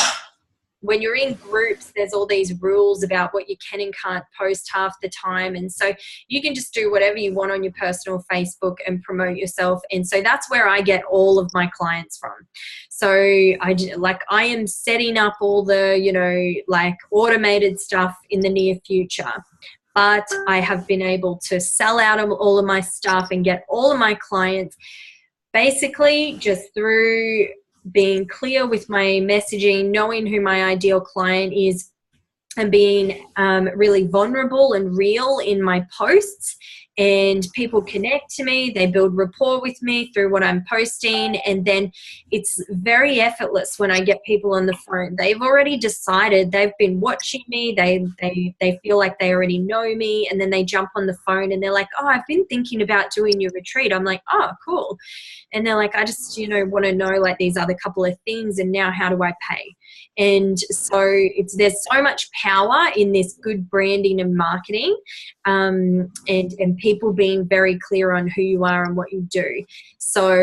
When you're in groups, there's all these rules about what you can and can't post half the time. And so you can just do whatever you want on your personal Facebook and promote yourself. And so that's where I get all of my clients from. So I am setting up all the, like, automated stuff in the near future. But I have been able to sell out all of my stuff and get all of my clients basically just through being clear with my messaging, knowing who my ideal client is, and being really vulnerable and real in my posts, and people connect to me. They build rapport with me through what I'm posting, and then it's very effortless when I get people on the phone. They've already decided, they've been watching me, they feel like they already know me, and then they jump on the phone and they're like, oh, I've been thinking about doing your retreat. I'm like, oh, cool. And they're like, I just, want to know like these other couple of things, and now how do I pay? And so there's so much power in this good branding and marketing, and people being very clear on who you are and what you do. So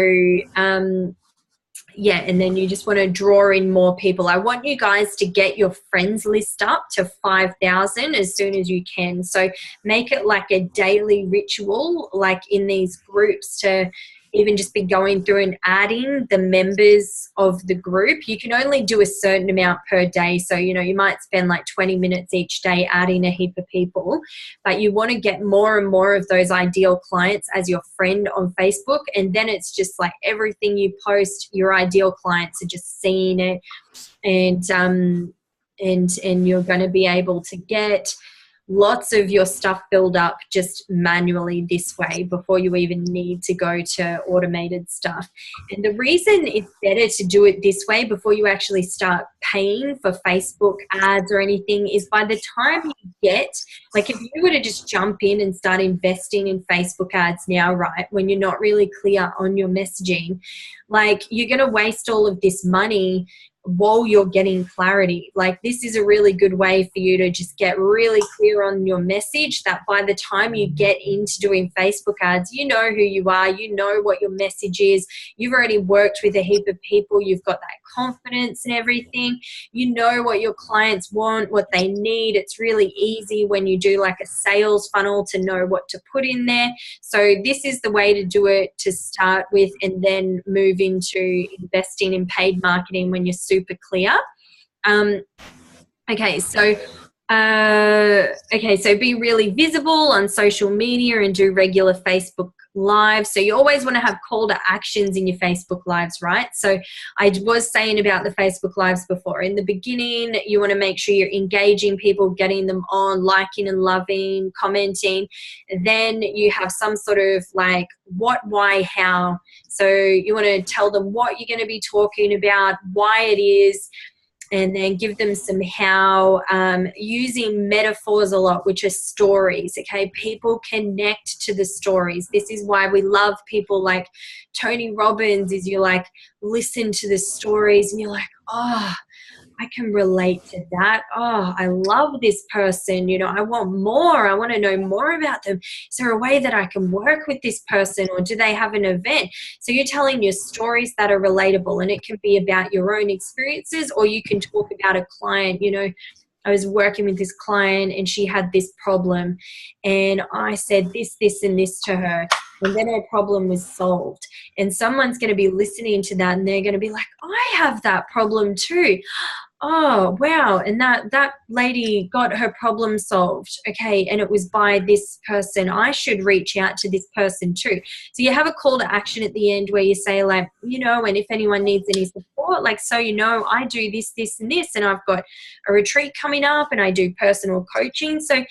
yeah, and then you just want to draw in more people. I want you guys to get your friends list up to 5,000 as soon as you can. So make it like a daily ritual, like in these groups, to even just be going through and adding the members of the group. You can only do a certain amount per day. So, you might spend like 20 minutes each day adding a heap of people, but you want to get more and more of those ideal clients as your friend on Facebook. And then it's just like everything you post, your ideal clients are just seeing it. And you're going to be able to get lots of your stuff filled up just manually this way before you even need to go to automated stuff. And the reason it's better to do it this way before you actually start paying for Facebook ads or anything is, by the time you get, like if you were to just jump in and start investing in Facebook ads now, right, when you're not really clear on your messaging, like you're going to waste all of this money while you're getting clarity. Like this is a really good way for you to just get really clear on your message, that by the time you get into doing Facebook ads, you know who you are, you know what your message is, you've already worked with a heap of people, you've got that confidence and everything, you know what your clients want, what they need. It's really easy when you do like a sales funnel to know what to put in there. So this is the way to do it to start with, and then move into investing in paid marketing when you're super clear. Okay, so be really visible on social media and do regular Facebook lives. So you always want to have call to actions in your Facebook lives, right? So I was saying about the Facebook lives before. In the beginning, you want to make sure you're engaging people, getting them on, liking and loving, commenting. Then you have some sort of like what, why, how. So you want to tell them what you're going to be talking about, why it is, and then give them some how, using metaphors a lot, which are stories, okay? People connect to the stories. This is why we love people like Tony Robbins, is you like listen to the stories and you're like, oh, I can relate to that. Oh, I love this person. I want more. I want to know more about them. Is there a way that I can work with this person, or do they have an event? So you're telling your stories that are relatable, and it can be about your own experiences, or you can talk about a client. I was working with this client and she had this problem, and I said this, and this to her, and then her problem was solved. And someone's going to be listening to that and they're going to be like, I have that problem too. Oh, wow. And that lady got her problem solved. Okay. And it was by this person. I should reach out to this person too. So you have a call to action at the end where you say like, and if anyone needs any support, like, so, I do this, and this, and I've got a retreat coming up and I do personal coaching. So,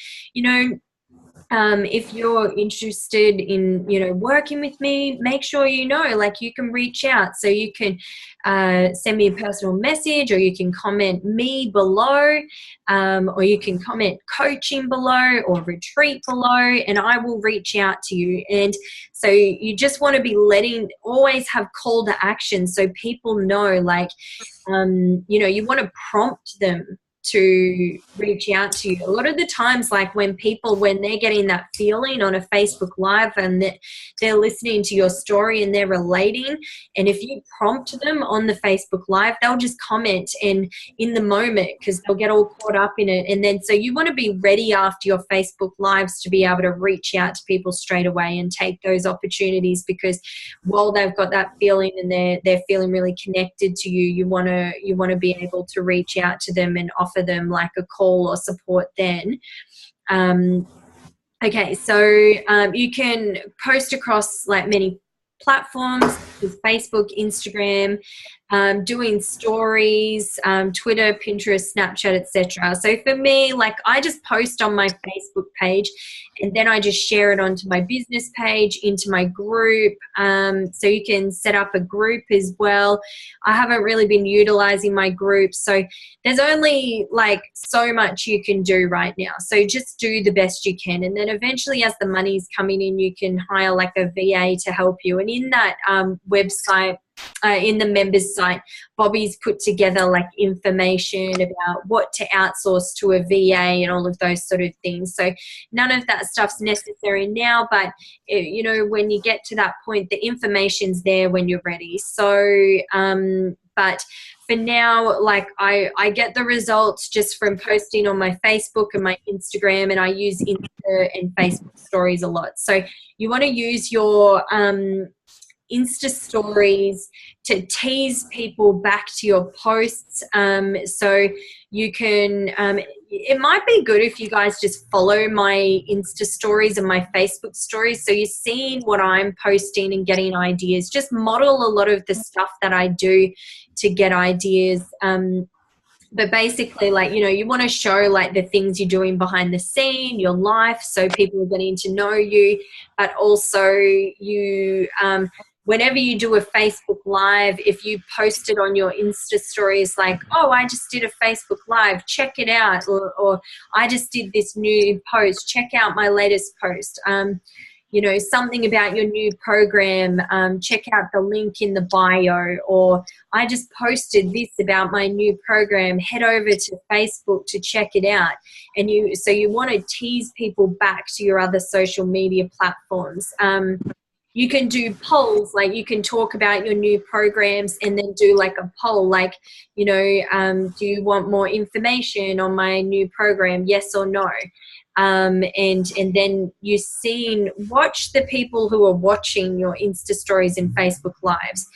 if you're interested in, working with me, make sure like you can reach out. So you can send me a personal message, or you can comment me below, or you can comment coaching below or retreat below, and I will reach out to you. And so you just want to be always have call to action so people know, like, you want to prompt them to reach out to you. A lot of the times, like when they're getting that feeling on a Facebook Live and they're listening to your story and they're relating, and if you prompt them on the Facebook Live, they'll just comment and in the moment, because they'll get all caught up in it. And then so you want to be ready after your Facebook Lives to be able to reach out to people straight away and take those opportunities, because while they've got that feeling and they're feeling really connected to you, you want to be able to reach out to them and offer them like a call or support then. Okay, so you can post across like many platforms. is Facebook, Instagram, doing stories, Twitter, Pinterest, Snapchat, etc. So for me, like, I just post on my Facebook page, and then I just share it onto my business page, into my group. So you can set up a group as well. I haven't really been utilizing my group, so there's only like so much you can do right now. So just do the best you can, and then eventually, as the money's coming in, you can hire like a VA to help you. And in that website, in the members site, Bobby's put together like information about what to outsource to a VA and all of those sort of things. So none of that stuff's necessary now, but you know, when you get to that point, the information's there when you're ready. So but for now, like, I get the results just from posting on my Facebook and my Instagram, and I use Insta and Facebook stories a lot. So you want to use your Insta stories to tease people back to your posts. So you can, it might be good if you guys just follow my Insta stories and my Facebook stories. So you're seeing what I'm posting and getting ideas. Just model a lot of the stuff that I do to get ideas. But basically, like, you know, you want to show like the things you're doing behind the scene, your life, so people are getting to know you. But also you, whenever you do a Facebook Live, if you post it on your Insta stories like, oh, I just did a Facebook Live, check it out, or I just did this new post, check out my latest post. You know, something about your new program, check out the link in the bio, or I just posted this about my new program, head over to Facebook to check it out. And so you want to tease people back to your other social media platforms. You can do polls, like you can talk about your new programs and then do like a poll, like, you know, do you want more information on my new program, yes or no? And then watch the people who are watching your Insta stories and Facebook Lives,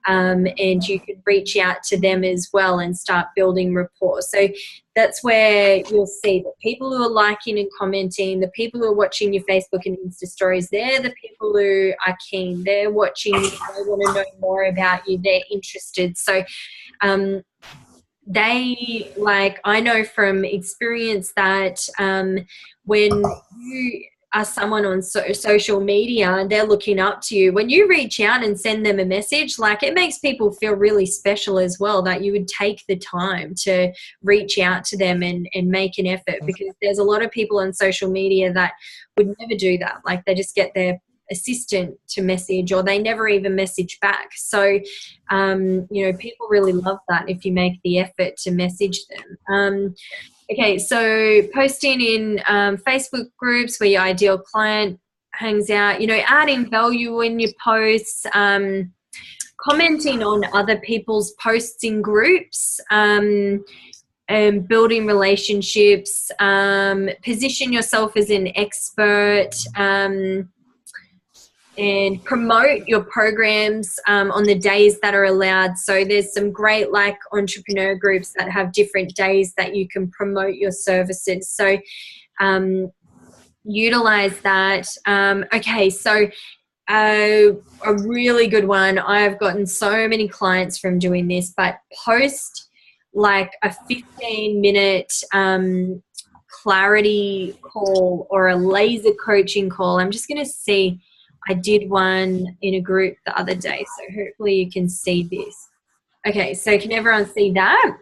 and you can reach out to them as well and start building rapport. So that's where you'll see the people who are liking and commenting, the people who are watching your Facebook and Insta stories, they're the people who are keen. They're watching you, they want to know more about you, they're interested. So they, like, I know from experience that when you are someone on social media and they're looking up to you, when you reach out and send them a message, like, it makes people feel really special as well, that you would take the time to reach out to them and make an effort, because there's a lot of people on social media that would never do that. Like, they just get their assistant to message, or they never even message back. So you know, people really love that if you make the effort to message them. Okay, so posting in Facebook groups where your ideal client hangs out, you know, adding value in your posts, commenting on other people's posts in groups, and building relationships, position yourself as an expert, and promote your programs on the days that are allowed. So there's some great like entrepreneur groups that have different days that you can promote your services. So utilize that. Okay, so a really good one, I've gotten so many clients from doing this, but post like a 15-minute clarity call or a laser coaching call. I'm just going to see, I did one in a group the other day, so hopefully you can see this. Okay, so can everyone see that?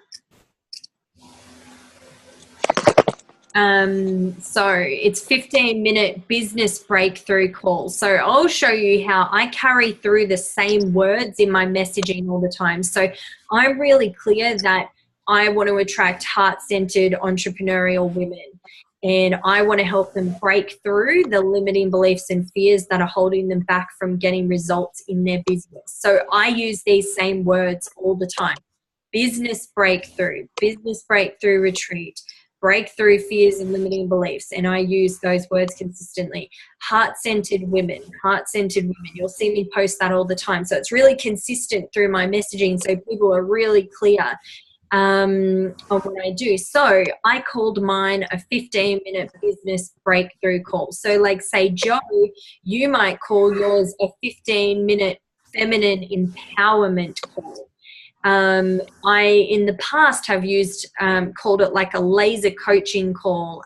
So it's 15-minute business breakthrough call. So I'll show you how I carry through the same words in my messaging all the time. So I'm really clear that I want to attract heart-centered entrepreneurial women. And I want to help them break through the limiting beliefs and fears that are holding them back from getting results in their business. So I use these same words all the time. Business breakthrough retreat, breakthrough fears and limiting beliefs. And I use those words consistently. Heart-centered women. You'll see me post that all the time. So it's really consistent through my messaging, so people are really clear on what I do. So I called mine a 15-minute business breakthrough call. So like, say, Joe, you might call yours a 15-minute feminine empowerment call. I, in the past, have used, called it like a laser coaching call.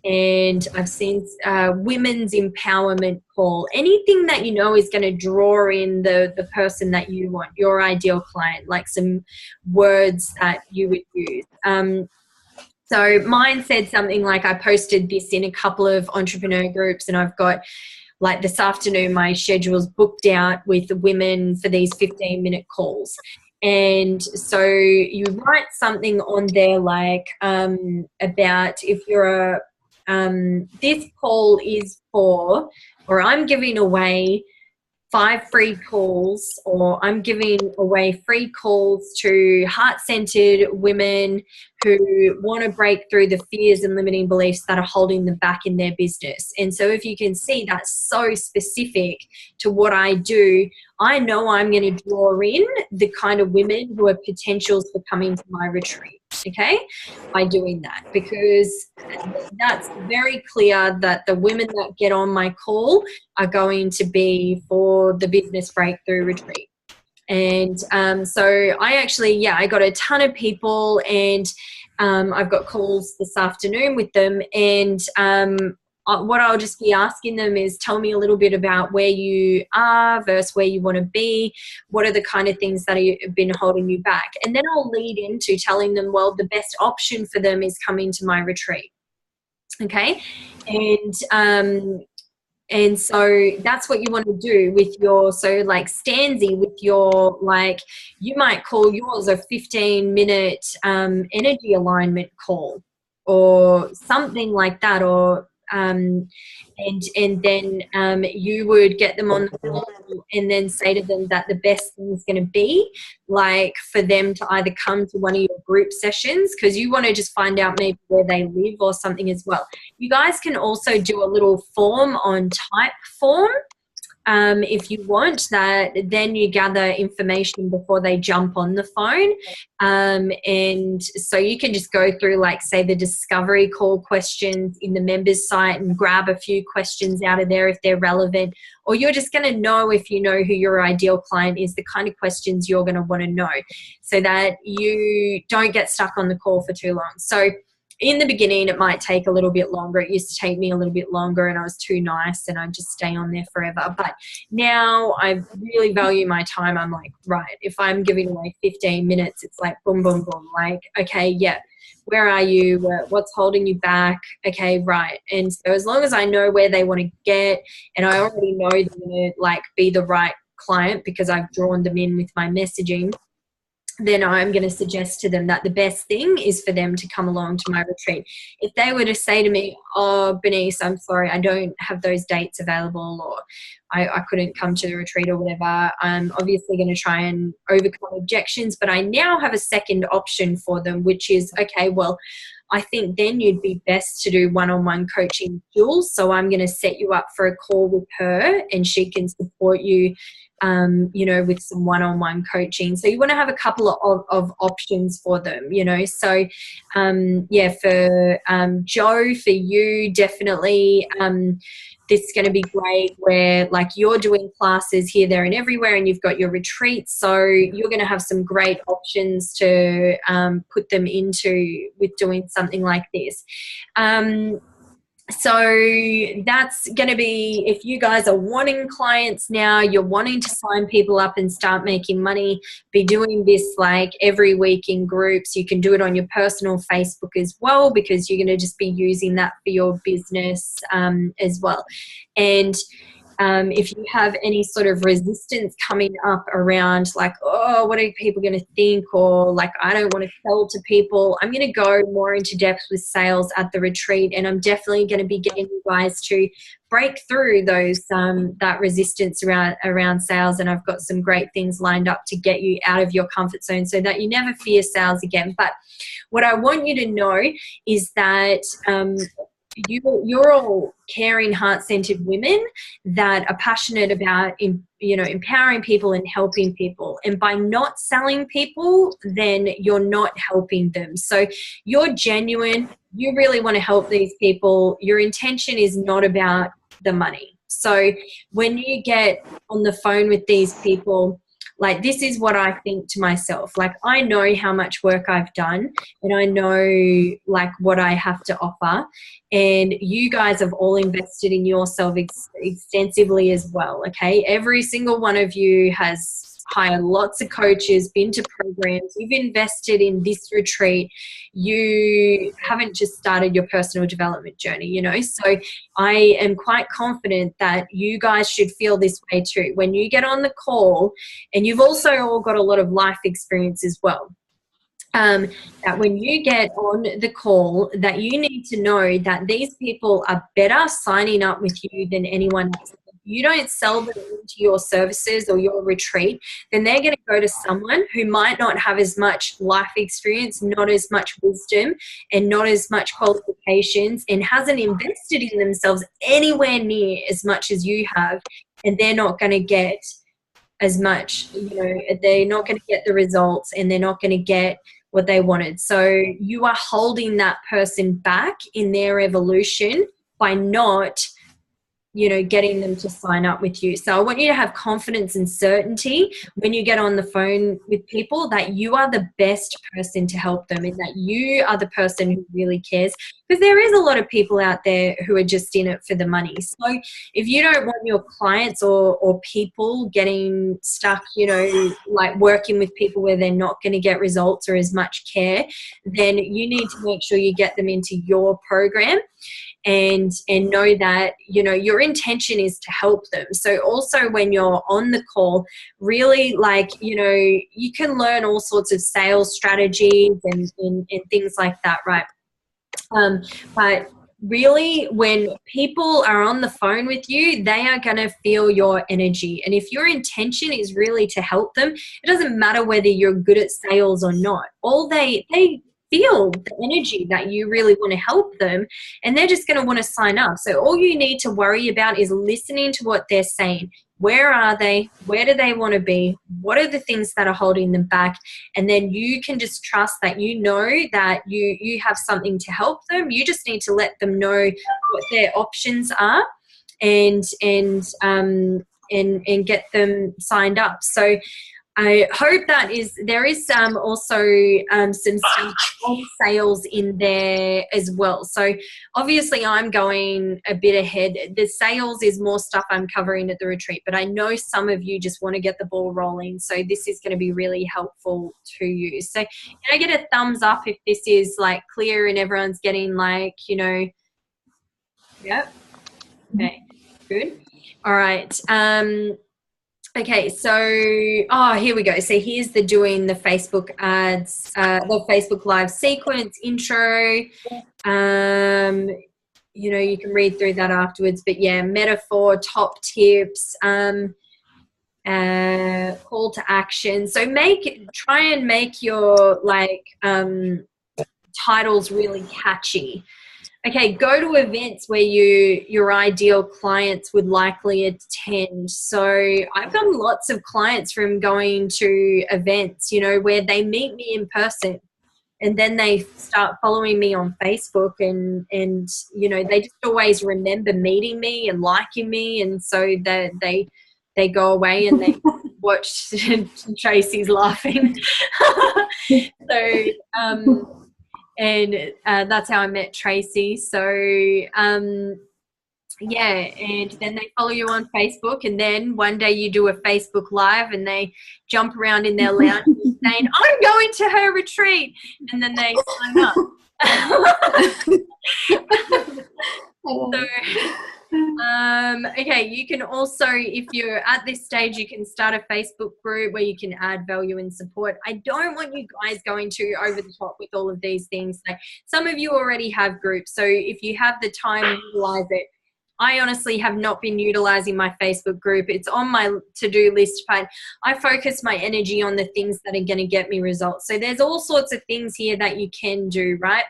And I've seen women's empowerment call. Anything that you know is going to draw in the person that you want, your ideal client, like some words that you would use. So mine said something like, I posted this in a couple of entrepreneur groups, and I've got, like, this afternoon my schedule's booked out with women for these 15-minute calls. And so you write something on there like about if you're this call is for, or I'm giving away 5 free calls, or I'm giving away free calls to heart-centered women who want to break through the fears and limiting beliefs that are holding them back in their business. And so if you can see, that's so specific to what I do. I know I'm going to draw in the kind of women who are potentials for coming to my retreat, okay, by doing that, because that's very clear that the women that get on my call are going to be for the business breakthrough retreat. And so I actually, I got a ton of people, and I've got calls this afternoon with them, and what I'll just be asking them is, tell me a little bit about where you are versus where you want to be. What are the kind of things that have been holding you back? And then I'll lead into telling them, well, the best option for them is coming to my retreat. Okay. And so that's what you want to do with your, so like Stanzi, with your, like, you might call yours a 15-minute energy alignment call or something like that, or and then you would get them on the call and then say to them that the best thing is going to be, like, for them to either come to one of your group sessions, because you want to just find out maybe where they live or something as well. You guys can also do a little form on Typeform if you want that. Then you gather information before they jump on the phone, and so you can just go through, like, say, the discovery call questions in the members site and grab a few questions out of there if they're relevant, or you're just going to know, if you know who your ideal client is, the kind of questions you're going to want to know, so that you don't get stuck on the call for too long. So in the beginning, it might take a little bit longer. It used to take me a little bit longer, and I was too nice, and I'd just stay on there forever. But now I really value my time. I'm like, right, if I'm giving away 15 minutes, it's like boom, boom, boom. Like, okay, yeah, where are you? What's holding you back? Okay, right. And so as long as I know where they want to get, and I already know they're going to, like, be the right client because I've drawn them in with my messaging, then I'm going to suggest to them that the best thing is for them to come along to my retreat. If they were to say to me, oh, Bernice, I'm sorry, I don't have those dates available, or I couldn't come to the retreat or whatever, I'm obviously going to try and overcome objections. But I now have a second option for them, which is, okay, well, I think then you'd be best to do one-on-one coaching with Jules. So I'm going to set you up for a call with her, and she can support you, with some one-on-one coaching. So you want to have a couple of options for them, So, for Joe, for you, definitely, this is going to be great where, like, you're doing classes here, there, and everywhere, and you've got your retreats. So you're going to have some great options to put them into with doing something like this. So that's going to be, if you guys are wanting clients now, you're wanting to sign people up and start making money, be doing this like every week in groups. You can do it on your personal Facebook as well, because you're going to just be using that for your business as well. And if you have any sort of resistance coming up around, like, oh, what are people going to think, or like, I don't want to sell to people, I'm going to go more into depth with sales at the retreat, and I'm definitely going to be getting you guys to break through those that resistance around sales. And I've got some great things lined up to get you out of your comfort zone so that you never fear sales again. But what I want you to know is that you're all caring, heart-centered women that are passionate about empowering people and helping people. And by not selling people, then you're not helping them. So you're genuine. You really want to help these people. Your intention is not about the money. So when you get on the phone with these people, like, this is what I think to myself. Like, I know how much work I've done, and I know, like, what I have to offer. And you guys have all invested in yourself extensively as well, okay? Every single one of you has hired lots of coaches, been to programs, you've invested in this retreat. You haven't just started your personal development journey, you know? So I am quite confident that you guys should feel this way too. When you get on the call, and you've also all got a lot of life experience as well, that when you get on the call, that you need to know that these people are better signing up with you than anyone else. If you don't sell them into your services or your retreat, then they're going to go to someone who might not have as much life experience, not as much wisdom, and not as much qualifications, and hasn't invested in themselves anywhere near as much as you have, and they're not going to get as much, you know, they're not going to get the results, and they're not going to get what they wanted. So you are holding that person back in their evolution by not, you know, getting them to sign up with you. So I want you to have confidence and certainty when you get on the phone with people that you are the best person to help them, and that you are the person who really cares, because there is a lot of people out there who are just in it for the money. So if you don't want your clients or people getting stuck, you know, like working with people where they're not going to get results or as much care, then you need to make sure you get them into your program. And know that, you know, your intention is to help them. So also when you're on the call, really, like, you know, you can learn all sorts of sales strategies and things like that, right? But really, when people are on the phone with you, they are going to feel your energy. And if your intention is really to help them, it doesn't matter whether you're good at sales or not. All they feel the energy that you really want to help them, and they're just going to want to sign up. So all you need to worry about is listening to what they're saying. Where are they? Where do they want to be? What are the things that are holding them back? And then you can just trust that you know that you have something to help them. You just need to let them know what their options are, and get them signed up. So I hope that there is also some stuff on sales in there as well. So obviously I'm going a bit ahead. The sales is more stuff I'm covering at the retreat, but I know some of you just want to get the ball rolling. So this is going to be really helpful to you. So can I get a thumbs up if this is like clear and everyone's getting, like, you know, yep. Okay, good. All right. Okay, so, here we go. So here's doing the Facebook ads, the Facebook Live sequence intro. You know, you can read through that afterwards. But yeah, metaphor, top tips, call to action. So try and make your, like, titles really catchy. Okay, go to events where your ideal clients would likely attend. So I've got lots of clients from going to events, you know, where they meet me in person, and then they start following me on Facebook, and you know, they just always remember meeting me and liking me, and so they go away and they watch. Tracy's laughing. So and that's how I met Tracy. So yeah, and then they follow you on Facebook, and then one day you do a Facebook Live and they jump around in their lounge saying, I'm going to her retreat, and then they sign up. So, okay, you can also, if you're at this stage, you can start a Facebook group where you can add value and support. I don't want you guys going too over the top with all of these things. Like, some of you already have groups, so if you have the time, utilize it. I honestly have not been utilizing my Facebook group. It's on my to-do list, but I focus my energy on the things that are going to get me results. So there's all sorts of things here that you can do, right?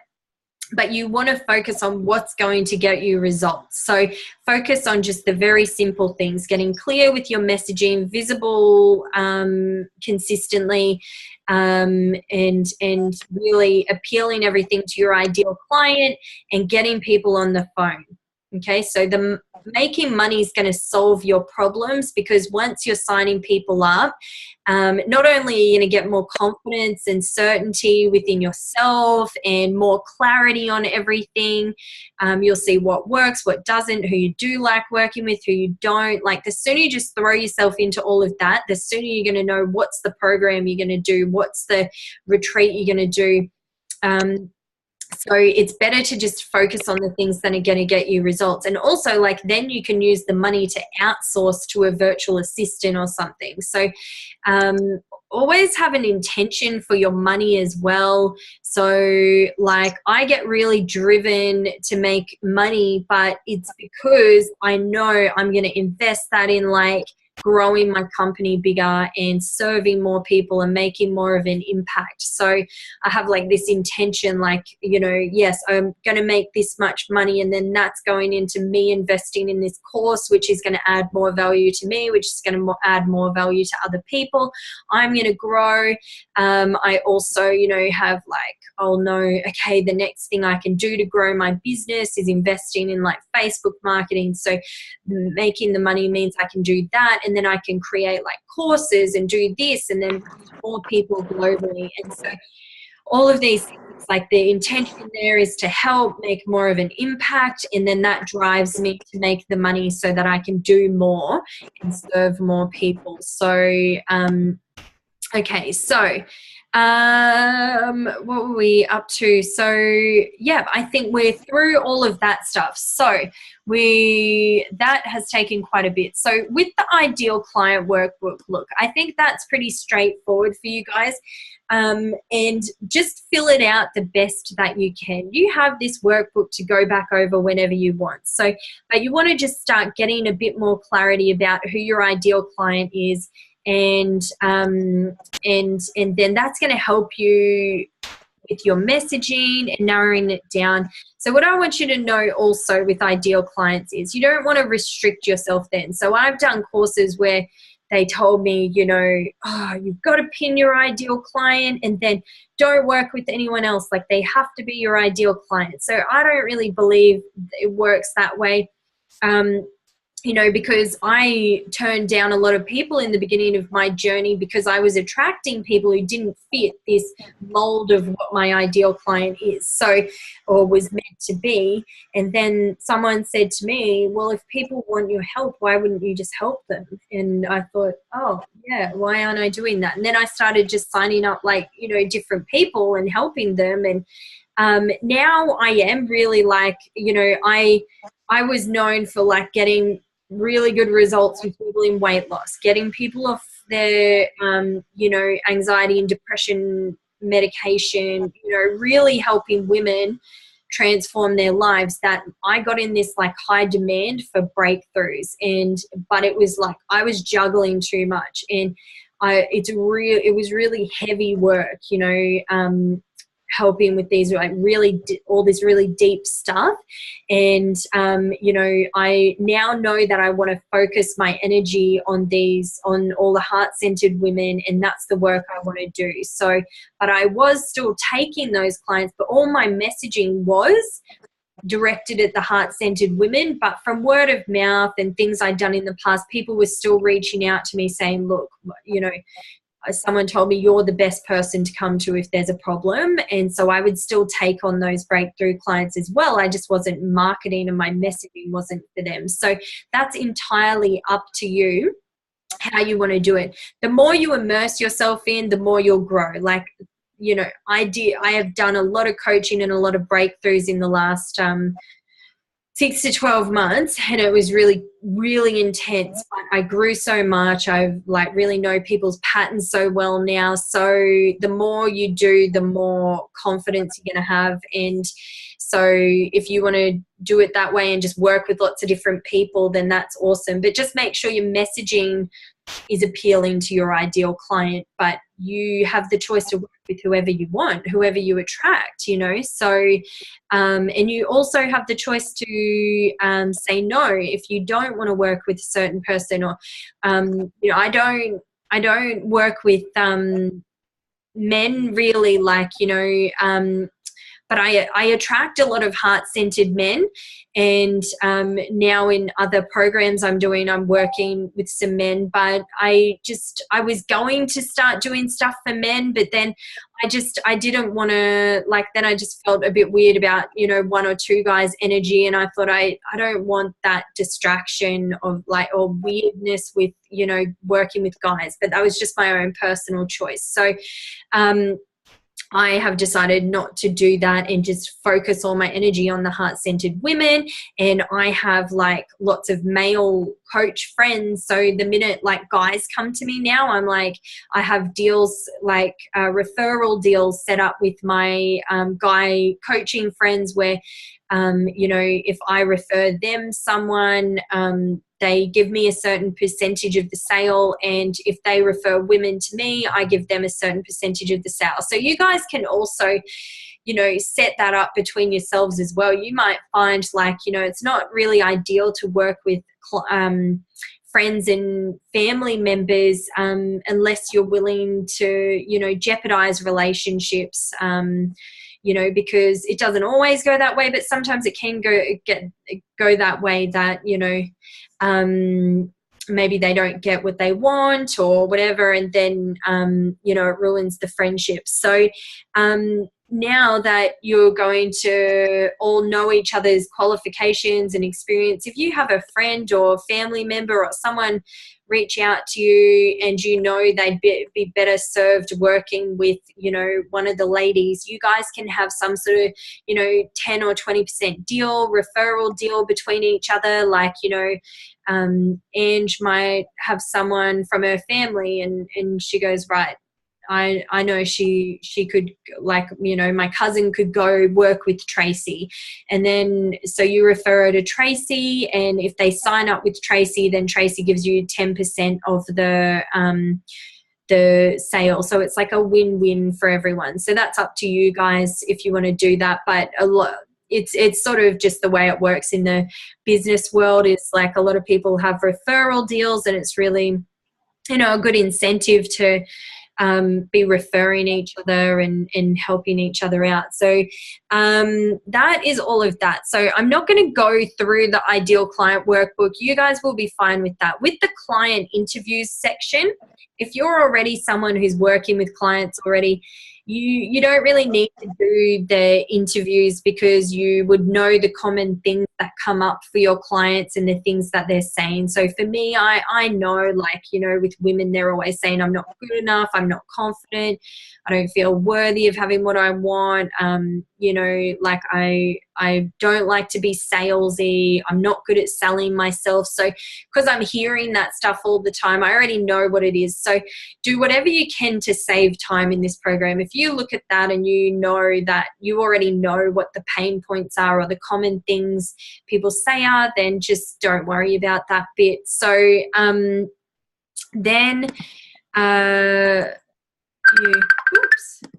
But you want to focus on what's going to get you results. So focus on just the very simple things, getting clear with your messaging, visible consistently, and really appealing everything to your ideal client, and getting people on the phone. Okay, so making money is going to solve your problems, because once you're signing people up, not only are you going to get more confidence and certainty within yourself and more clarity on everything, you'll see what works, what doesn't, who you do like working with, who you don't. Like, the sooner you just throw yourself into all of that, the sooner you're going to know what's the program you're going to do, what's the retreat you're going to do. So it's better to just focus on the things that are going to get you results. And also, like, then you can use the money to outsource to a virtual assistant or something. So always have an intention for your money as well. So, like, I get really driven to make money, but it's because I know I'm going to invest that in, like, growing my company bigger and serving more people and making more of an impact. So I have, like, this intention, like, you know, yes, I'm going to make this much money, and then that's going into me investing in this course, which is going to add more value to me, which is going to add more value to other people. I'm going to grow. I also, you know, have, like, I'll know, okay, the next thing I can do to grow my business is investing in, like, Facebook marketing. So making the money means I can do that, and then I can create, like, courses and do this, and then more people globally. And so all of these things, like, the intention there is to help make more of an impact, and then that drives me to make the money so that I can do more and serve more people. So okay, so what were we up to? So yeah, I think we're through all of that stuff. So that has taken quite a bit. So with the ideal client workbook, look, I think that's pretty straightforward for you guys. And just fill it out the best that you can. You have this workbook to go back over whenever you want. So, but you want to just start getting a bit more clarity about who your ideal client is, and then that's going to help you with your messaging and narrowing it down. So what I want you to know also with ideal clients is you don't want to restrict yourself then. So I've done courses where they told me, you know, oh, you've got to pin your ideal client and then don't work with anyone else. Like, they have to be your ideal client. So I don't really believe it works that way. You know, because I turned down a lot of people in the beginning of my journey because I was attracting people who didn't fit this mold of what my ideal client is, so, or was meant to be. And then someone said to me, well, if people want your help, why wouldn't you just help them? And I thought, oh yeah, why aren't I doing that? And then I started just signing up, like, you know, different people and helping them. And now I am really, like, you know, I was known for, like, getting really good results with people in weight loss, getting people off their, you know, anxiety and depression medication, you know, really helping women transform their lives, that I got in this, like, high demand for breakthroughs. But it was like I was juggling too much, and it was really heavy work, you know, helping with these, like, all this really deep stuff. And you know, I now know that I want to focus my energy on all the heart-centered women, and that's the work I want to do. So, but I was still taking those clients, but all my messaging was directed at the heart-centered women. But from word of mouth and things I'd done in the past, people were still reaching out to me saying, look, you know, someone told me you're the best person to come to if there's a problem. And so I would still take on those breakthrough clients as well. I just wasn't marketing, and my messaging wasn't for them. So that's entirely up to you how you want to do it. The more you immerse yourself in, the more you'll grow. Like, you know, I have done a lot of coaching and a lot of breakthroughs in the last 6 to 12 months, and it was really, really intense. I grew so much. I, like, really know people's patterns so well now. So the more you do, the more confidence you're going to have. And so if you want to do it that way and just work with lots of different people, then that's awesome. But just make sure your messaging is appealing to your ideal client, but you have the choice to work with whoever you want, whoever you attract, you know. So and you also have the choice to say no if you don't want to work with a certain person. Or you know, I don't work with men really, like, you know, but I attract a lot of heart-centered men. And now in other programs I'm doing, I'm working with some men, but I was going to start doing stuff for men, but then I didn't want to, like, then I just felt a bit weird about, you know, one or two guys' energy. And I thought I don't want that distraction of like, or weirdness with, you know, working with guys, but that was just my own personal choice. So, I have decided not to do that and just focus all my energy on the heart-centered women. And I have like lots of male coach friends. So the minute like guys come to me now, I'm like, I have deals like referral deals set up with my guy coaching friends where, you know, if I refer them someone, they give me a certain percentage of the sale, and if they refer women to me, I give them a certain percentage of the sale. So you guys can also, you know, set that up between yourselves as well. You might find like, you know, it's not really ideal to work with friends and family members unless you're willing to, you know, jeopardize relationships, you know, because it doesn't always go that way, but sometimes it can go that way that, you know, maybe they don't get what they want or whatever, and then you know, it ruins the friendship. So now that you're going to all know each other's qualifications and experience, if you have a friend or family member or someone reach out to you and you know they'd be better served working with, you know, one of the ladies, you guys can have some sort of, you know, 10 or 20% deal, referral deal between each other. Like, you know, Ange might have someone from her family and she goes, right, I know she could, like, you know, my cousin could go work with Tracy, and then so you refer her to Tracy, and if they sign up with Tracy, then Tracy gives you 10% of the sale. So it's like a win-win for everyone. So that's up to you guys if you want to do that, but it's sort of just the way it works in the business world. It's like a lot of people have referral deals, and it's really, you know, a good incentive to be referring each other and helping each other out. So that is all of that. So I'm not going to go through the ideal client workbook. You guys will be fine with that. With the client interviews section, if you're already someone who's working with clients already, you don't really need to do the interviews because you would know the common things that come up for your clients and the things that they're saying. So for me, I know, like, you know, with women, they're always saying, I'm not good enough, I'm not confident, I don't feel worthy of having what I want, you know, like I don't like to be salesy, I'm not good at selling myself. So because I'm hearing that stuff all the time, I already know what it is. So do whatever you can to save time in this program. If you look at that and you know that you already know what the pain points are or the common things people say are, then just don't worry about that bit. So then oops,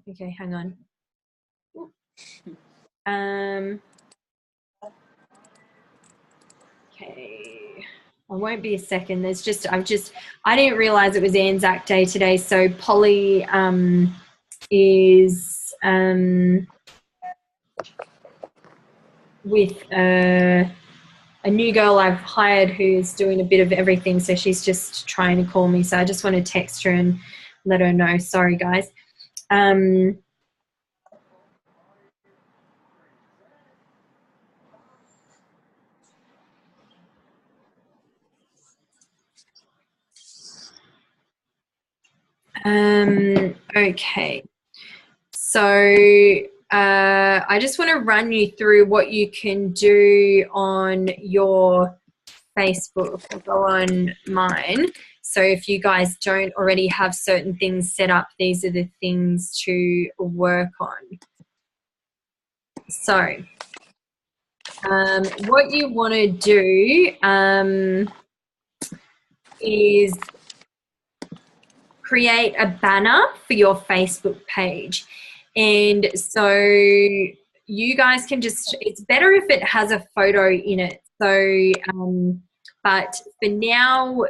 okay, hang on. Okay, I won't be a second. There's just, I didn't realize it was Anzac Day today. So Polly is with a new girl I've hired who's doing a bit of everything. So she's just trying to call me. So I just want to text her and let her know. Sorry, guys. Okay. So I just want to run you through what you can do on your Facebook. I'll go on mine. So if you guys don't already have certain things set up, these are the things to work on. So what you want to do is create a banner for your Facebook page. And so you guys can just, it's better if it has a photo in it. So, but for now,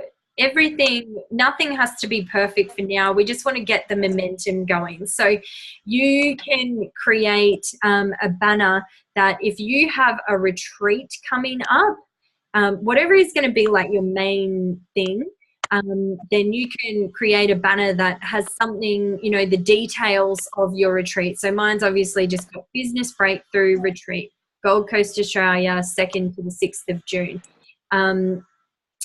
nothing has to be perfect for now. We just want to get the momentum going. So you can create a banner that if you have a retreat coming up, whatever is going to be like your main thing, then you can create a banner that has something, you know, the details of your retreat. So mine's obviously just got Business Breakthrough Retreat, Gold Coast, Australia, 2nd to the 6th of June.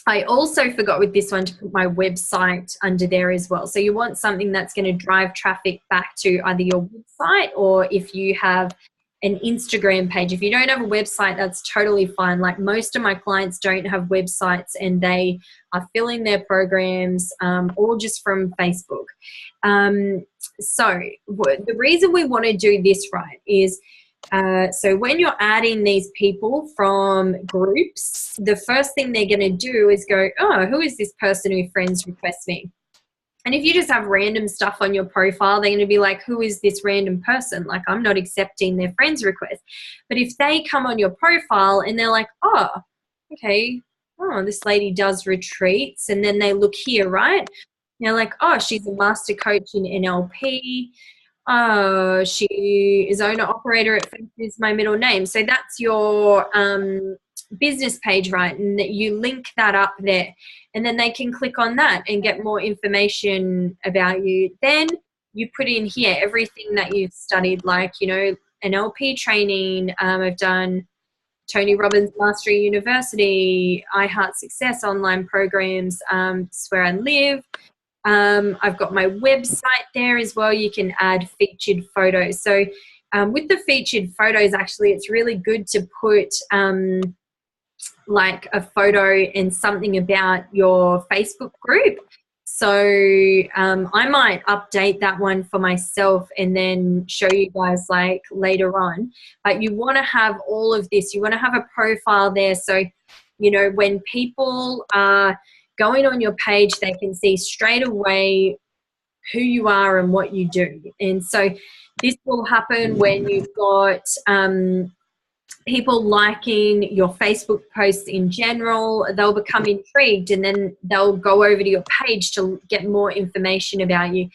I also forgot with this one to put my website under there as well. So you want something that's going to drive traffic back to either your website, or if you have an Instagram page. If you don't have a website, that's totally fine. Like most of my clients don't have websites and they are filling their programs all just from Facebook. So the reason we want to do this right is so when you're adding these people from groups, the first thing they're going to do is go, oh, who is this person who friends request me? And if you just have random stuff on your profile, they're going to be like, who is this random person? Like, I'm not accepting their friends request. But if they come on your profile and they're like, oh, okay, oh, this lady does retreats, and then they look here, right? They're like, oh, she's a master coach in NLP. Oh, she is owner operator at Facebook is my middle name. So that's your business page, right? And that you link that up there, and then they can click on that and get more information about you. Then you put in here everything that you've studied, like, you know, NLP training. I've done Tony Robbins Mastery University, iHeart Success online programs. It's where I live. I've got my website there as well. You can add featured photos. So with the featured photos, actually, it's really good to put like a photo and something about your Facebook group. So I might update that one for myself and then show you guys like later on. But you want to have all of this. You want to have a profile there. So, you know, when people are going on your page, they can see straight away who you are and what you do. And so this will happen when you've got people liking your Facebook posts in general. They'll become intrigued and then they'll go over to your page to get more information about you.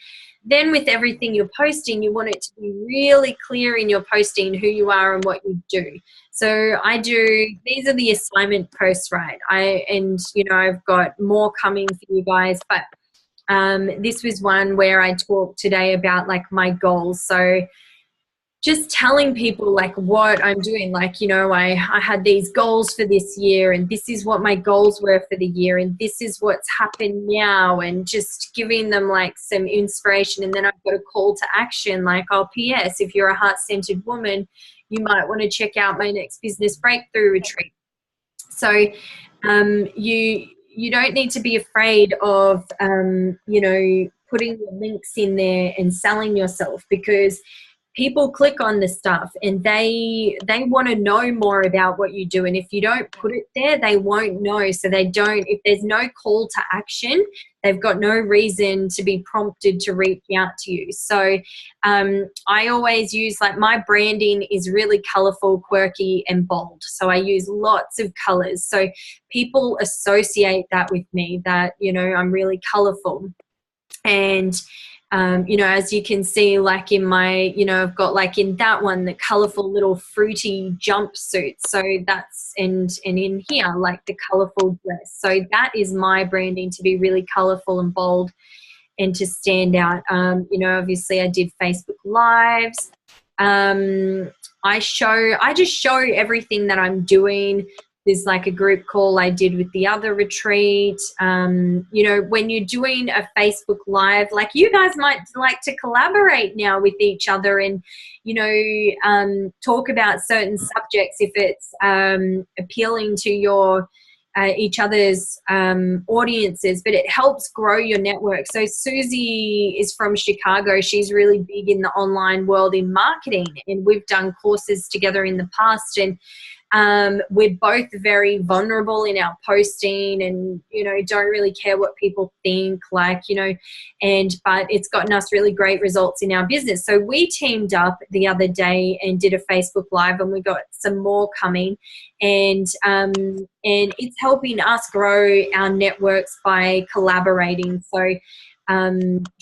Then with everything you're posting, you want it to be really clear in your posting who you are and what you do. So these are the assignment posts, right? You know, I've got more coming for you guys, but this was one where I talked today about like my goals. So just telling people like what I'm doing, like, you know, I had these goals for this year and this is what my goals were for the year and this is what's happened now, and just giving them like some inspiration. And then I've got a call to action like, oh, P.S. if you're a heart-centered woman, you might want to check out my next business breakthrough retreat. So you don't need to be afraid of, you know, putting your links in there and selling yourself, because people click on the stuff and they want to know more about what you do. And if you don't put it there, they won't know. So if there's no call to action, they've got no reason to be prompted to reach out to you. So I always use, like, my branding is really colorful, quirky, and bold. So I use lots of colors. So people associate that with me, that, you know, I'm really colorful. And you know, as you can see, like in my, you know, I've got like in that one, the colorful little fruity jumpsuit. So that's, and in here, like the colorful dress. So that is my branding, to be really colorful and bold and to stand out. You know, obviously I did Facebook Lives. I just show everything that I'm doing. There's like a group call I did with the other retreat. You know, when you're doing a Facebook Live, like, you guys might like to collaborate now with each other and, you know, talk about certain subjects if it's appealing to your each other's audiences, but it helps grow your network. So Susie is from Chicago. She's really big in the online world in marketing, and we've done courses together in the past. And We're both very vulnerable in our posting and, you know, don't really care what people think, like, you know, but it's gotten us really great results in our business. So we teamed up the other day and did a Facebook Live, and we got some more coming, and it's helping us grow our networks by collaborating. So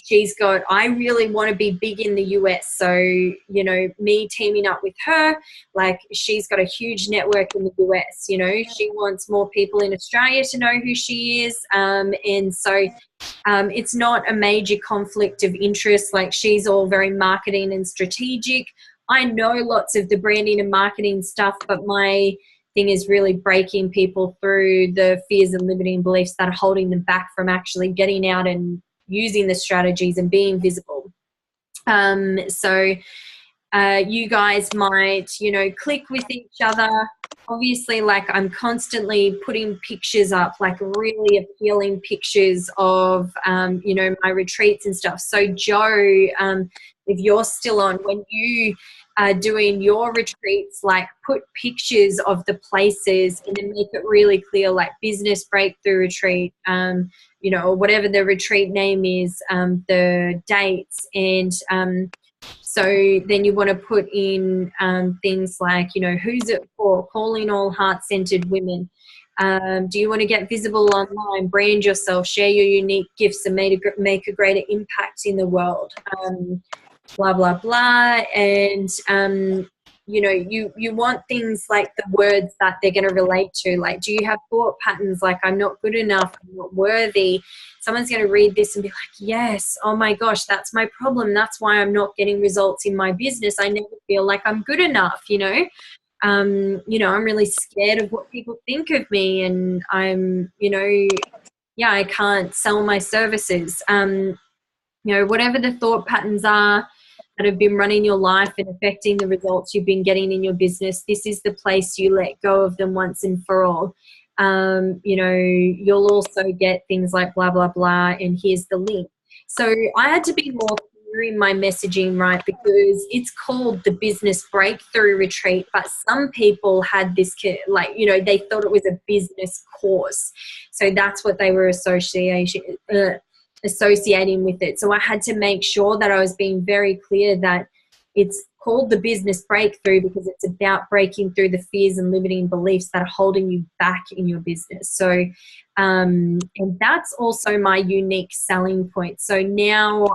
she's got, I really want to be big in the US. So, you know, me teaming up with her, like, she's got a huge network in the US, you know, she wants more people in Australia to know who she is. And so it's not a major conflict of interest. Like, she's all very marketing and strategic. I know lots of the branding and marketing stuff, but my thing is really breaking people through the fears and limiting beliefs that are holding them back from actually getting out and using the strategies and being visible. So you guys might, you know, click with each other. Obviously, like, I'm constantly putting pictures up, like really appealing pictures of, you know, my retreats and stuff. So Joe, if you're still on, when you are doing your retreats, like, put pictures of the places and then make it really clear, like business breakthrough retreat, you know, or whatever the retreat name is, the dates, and so then you want to put in things like, you know, who's it for? Calling all heart-centered women. Do you want to get visible online? Brand yourself, share your unique gifts, and make a greater impact in the world. Blah, blah, blah. And, you know, you want things like the words that they're going to relate to. Like, do you have thought patterns like, I'm not good enough, I'm not worthy? Someone's going to read this and be like, yes, oh my gosh, that's my problem. That's why I'm not getting results in my business. I never feel like I'm good enough, you know. You know, I'm really scared of what people think of me, and I'm, you know, yeah, I can't sell my services. You know, whatever the thought patterns are that have been running your life and affecting the results you've been getting in your business, this is the place you let go of them once and for all. You know, you'll also get things like blah, blah, blah, and here's the link. So I had to be more clear in my messaging, right, because it's called the Business Breakthrough Retreat, but some people had this, like, you know, they thought it was a business course. So that's what they were associating with it. So I had to make sure that I was being very clear that it's called the Business Breakthrough because it's about breaking through the fears and limiting beliefs that are holding you back in your business. So, and that's also my unique selling point. So now,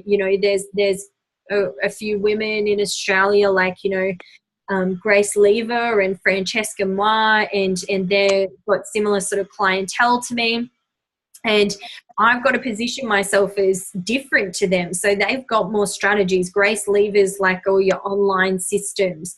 you know, there's a few women in Australia, like, you know, Grace Lever and Francesca Moir, and they've got similar sort of clientele to me. And I've got to position myself as different to them. So they've got more strategies. Grace Lever's like all your online systems.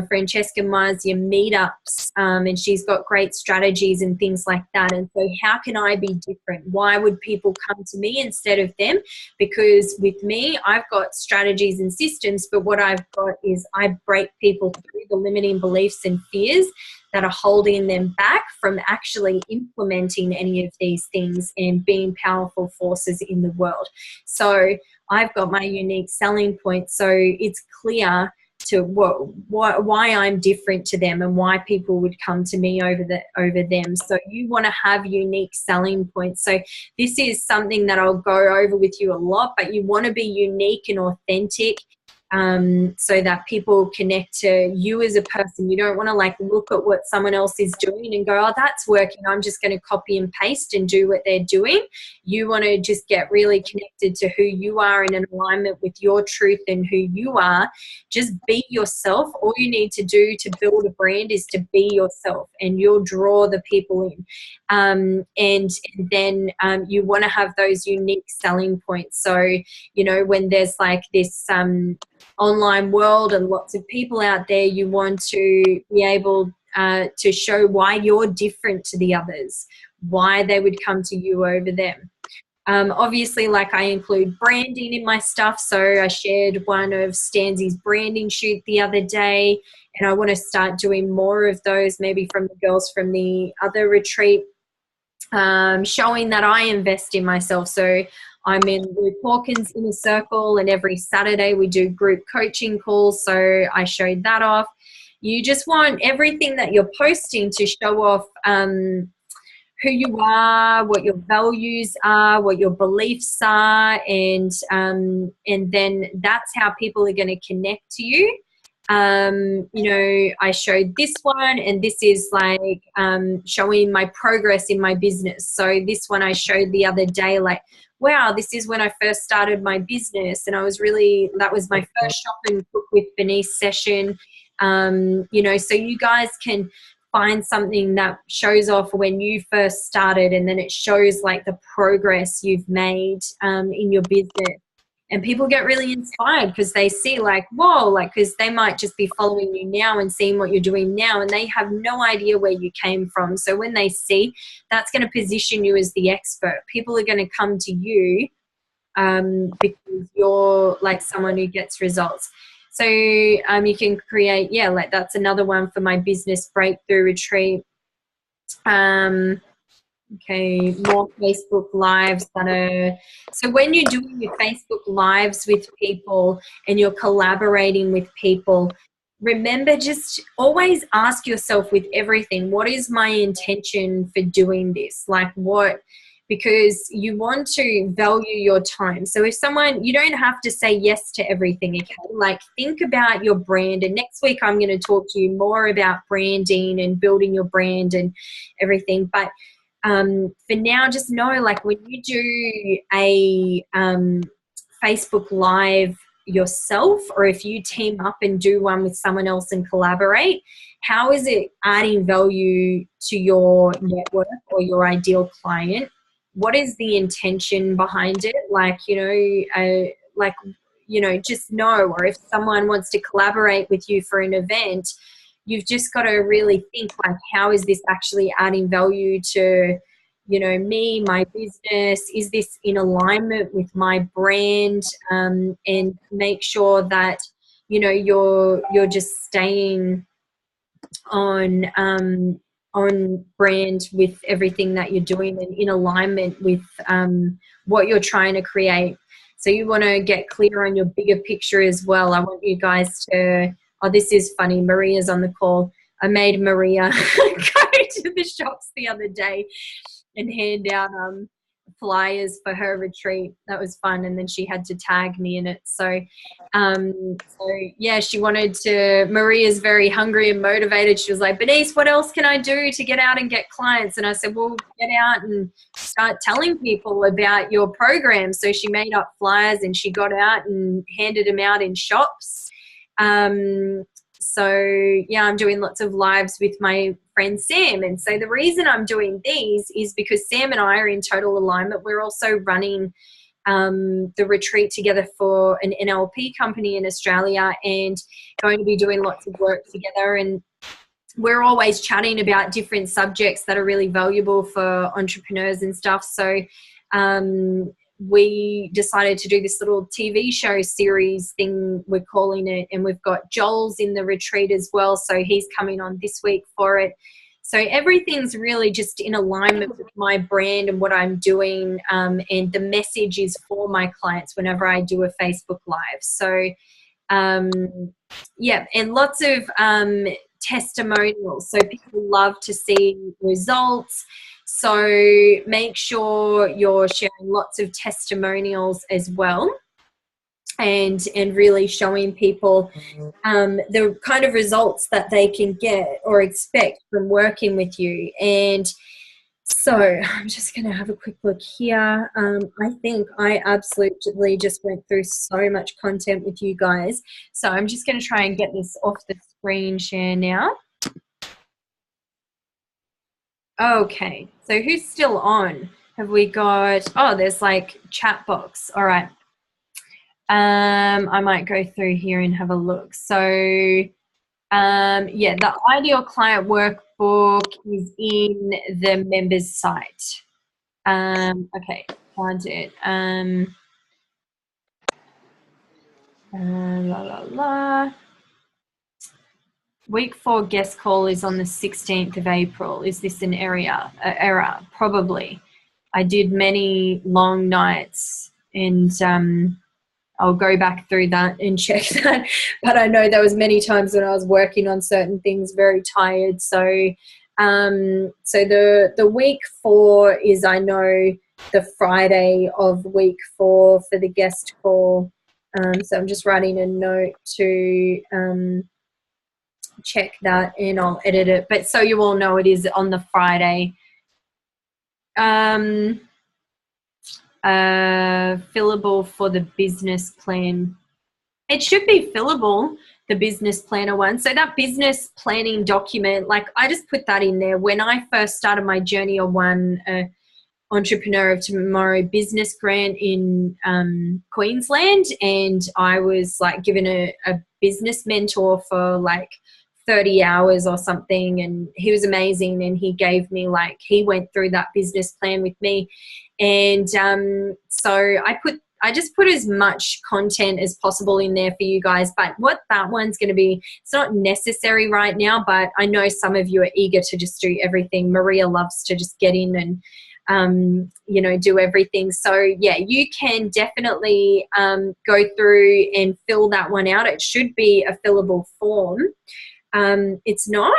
Francesca Moir's your meetups, and she's got great strategies and things like that. And so how can I be different? Why would people come to me instead of them? Because with me, I've got strategies and systems, but what I've got is I break people through the limiting beliefs and fears that are holding them back from actually implementing any of these things and being powerful forces in the world. So I've got my unique selling point. So it's clear to why I'm different to them and why people would come to me over them. So you want to have unique selling points. So this is something that I'll go over with you a lot, but you want to be unique and authentic, so that people connect to you as a person. You don't want to like look at what someone else is doing and go, oh, that's working, I'm just going to copy and paste and do what they're doing. You want to just get really connected to who you are in an alignment with your truth and who you are. Just be yourself. All you need to do to build a brand is to be yourself, and you'll draw the people in. And then you want to have those unique selling points. So, you know, when there's like this online world and lots of people out there, you want to be able to show why you're different to the others, why they would come to you over them. Obviously, like, I include branding in my stuff. So I shared one of Stanzi's branding shoot the other day, and I want to start doing more of those, maybe from the girls from the other retreat, showing that I invest in myself. So I'm in Ruth Hawkins' Inner Circle, and every Saturday we do group coaching calls. So I showed that off. You just want everything that you're posting to show off who you are, what your values are, what your beliefs are, and then that's how people are going to connect to you. You know, I showed this one, and this is like showing my progress in my business. So this one I showed the other day, like, wow, this is when I first started my business, and I was really, that was my first Shop and Cook with Bernice session. You know, so you guys can find something that shows off when you first started, and then it shows like the progress you've made in your business. And people get really inspired because they see like, whoa, like, because they might just be following you now and seeing what you're doing now, and they have no idea where you came from. So when they see, that's going to position you as the expert. People are going to come to you because you're like someone who gets results. So you can create, yeah, like that's another one for my business breakthrough retreat. Okay, more Facebook lives that are, so when you're doing your Facebook lives with people and you're collaborating with people, remember, just always ask yourself with everything, what is my intention for doing this? Like what, because you want to value your time. So if someone, you don't have to say yes to everything, okay? Like think about your brand, and next week I'm going to talk to you more about branding and building your brand and everything. But for now, just know, like when you do a Facebook Live yourself, or if you team up and do one with someone else and collaborate, how is it adding value to your network or your ideal client? What is the intention behind it? Like, you know, just know, or if someone wants to collaborate with you for an event, you've just got to really think like, how is this actually adding value to, you know, me, my business? Is this in alignment with my brand? And make sure that, you know, you're just staying on brand with everything that you're doing and in alignment with what you're trying to create. So you want to get clear on your bigger picture as well. I want you guys to, oh, this is funny. Maria's on the call. I made Maria go to the shops the other day and hand out flyers for her retreat. That was fun. And then she had to tag me in it. So yeah, she wanted to, Maria's very hungry and motivated. She was like, Bernice, what else can I do to get out and get clients? And I said, well, get out and start telling people about your program. So she made up flyers and she got out and handed them out in shops. So yeah, I'm doing lots of lives with my friend Sam. And so the reason I'm doing these is because Sam and I are in total alignment. We're also running the retreat together for an NLP company in Australia, and going to be doing lots of work together. And we're always chatting about different subjects that are really valuable for entrepreneurs and stuff. So we decided to do this little TV show series thing, we're calling it, and we've got Joel's in the retreat as well, so he's coming on this week for it. So everything's really just in alignment with my brand and what I'm doing, and the message is for my clients whenever I do a Facebook Live. So yeah, and lots of testimonials, so people love to see results. So make sure you're sharing lots of testimonials as well, and really showing people the kind of results that they can get or expect from working with you. And so I'm just going to have a quick look here. I think I absolutely just went through so much content with you guys. So I'm just going to try and get this off the screen share now. Okay, so who's still on? Have we got, oh, there's like chat box. All right. I might go through here and have a look. So yeah, the ideal client workbook is in the members site. Okay, find it. La la la. Week 4 guest call is on the 16th of April. Is this an error? Probably. I did many long nights, and I'll go back through that and check that. But I know there was many times when I was working on certain things, very tired. So, so the week 4 is, I know, the Friday of week 4 for the guest call. So I'm just writing a note to check that, and I'll edit it. But so you all know, it is on the Friday. Fillable for the business plan. It should be fillable, the business planner one. So that business planning document, like I just put that in there. When I first started my journey on one Entrepreneur of Tomorrow business grant in Queensland, and I was like given a business mentor for like 30 hours or something, and he was amazing, and he gave me, like, he went through that business plan with me. And so I just put as much content as possible in there for you guys. But what that one's going to be, it's not necessary right now, but I know some of you are eager to just do everything. Maria loves to just get in and you know, do everything. So yeah, you can definitely go through and fill that one out. It should be a fillable form. It's not,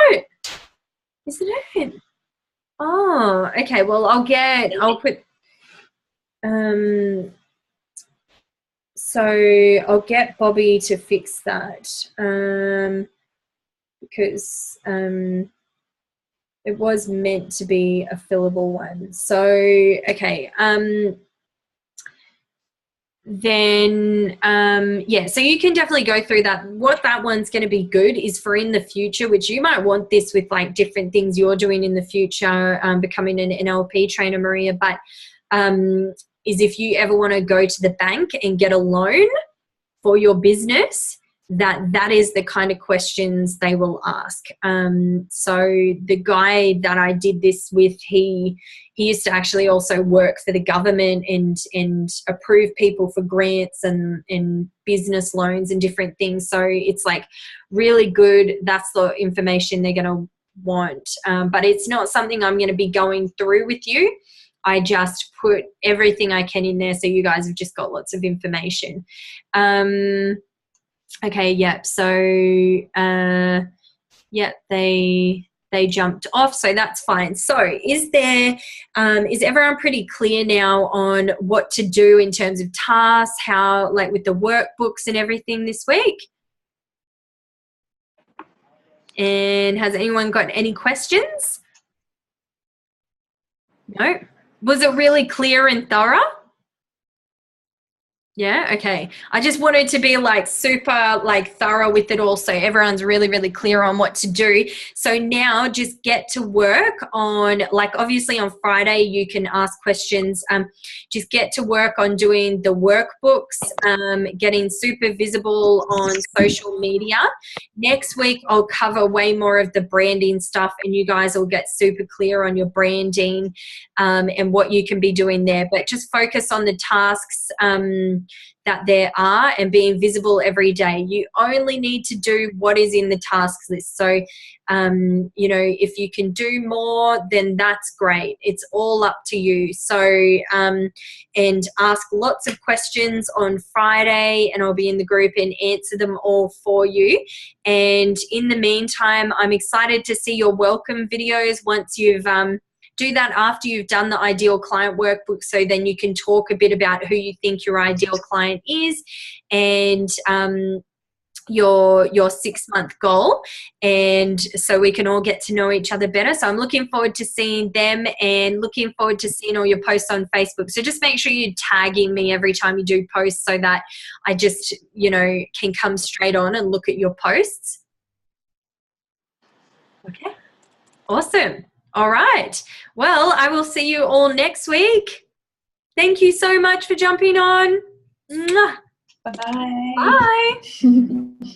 isn't it? Oh, okay. Well, I'll put, so I'll get Bobby to fix that, because it was meant to be a fillable one. So, okay. Then yeah, so you can definitely go through that. What that one's going to be good is for in the future, which you might want this with like different things you're doing in the future, becoming an NLP trainer, Maria, but is if you ever want to go to the bank and get a loan for your business, that is the kind of questions they will ask. So the guy that I did this with, he used to actually also work for the government and approve people for grants and business loans and different things. So it's like really good. That's the information they're going to want. But it's not something I'm going to be going through with you. I just put everything I can in there, so you guys have just got lots of information. Okay, yep. So, yeah, they jumped off, so that's fine. So, is everyone pretty clear now on what to do in terms of tasks, how, like with the workbooks and everything this week? And has anyone got any questions? No? Was it really clear and thorough? Yeah, okay. I just wanted to be like super like thorough with it all, so everyone's really, really clear on what to do. So now just get to work on, like, obviously on Friday you can ask questions. Just get to work on doing the workbooks, getting super visible on social media. Next week I'll cover way more of the branding stuff, and you guys will get super clear on your branding and what you can be doing there. But just focus on the tasks that there are and being visible every day. You only need to do what is in the tasks list. So, you know, if you can do more, then that's great. It's all up to you. So, and ask lots of questions on Friday, and I'll be in the group and answer them all for you. And in the meantime, I'm excited to see your welcome videos once you've do that after you've done the ideal client workbook, so then you can talk a bit about who you think your ideal client is and your 6-month goal, and so we can all get to know each other better. So I'm looking forward to seeing them and looking forward to seeing all your posts on Facebook. So just make sure you're tagging me every time you do posts, so that I just, you know, can come straight on and look at your posts. Okay, awesome. All right. Well, I will see you all next week. Thank you so much for jumping on. Mwah. Bye. Bye.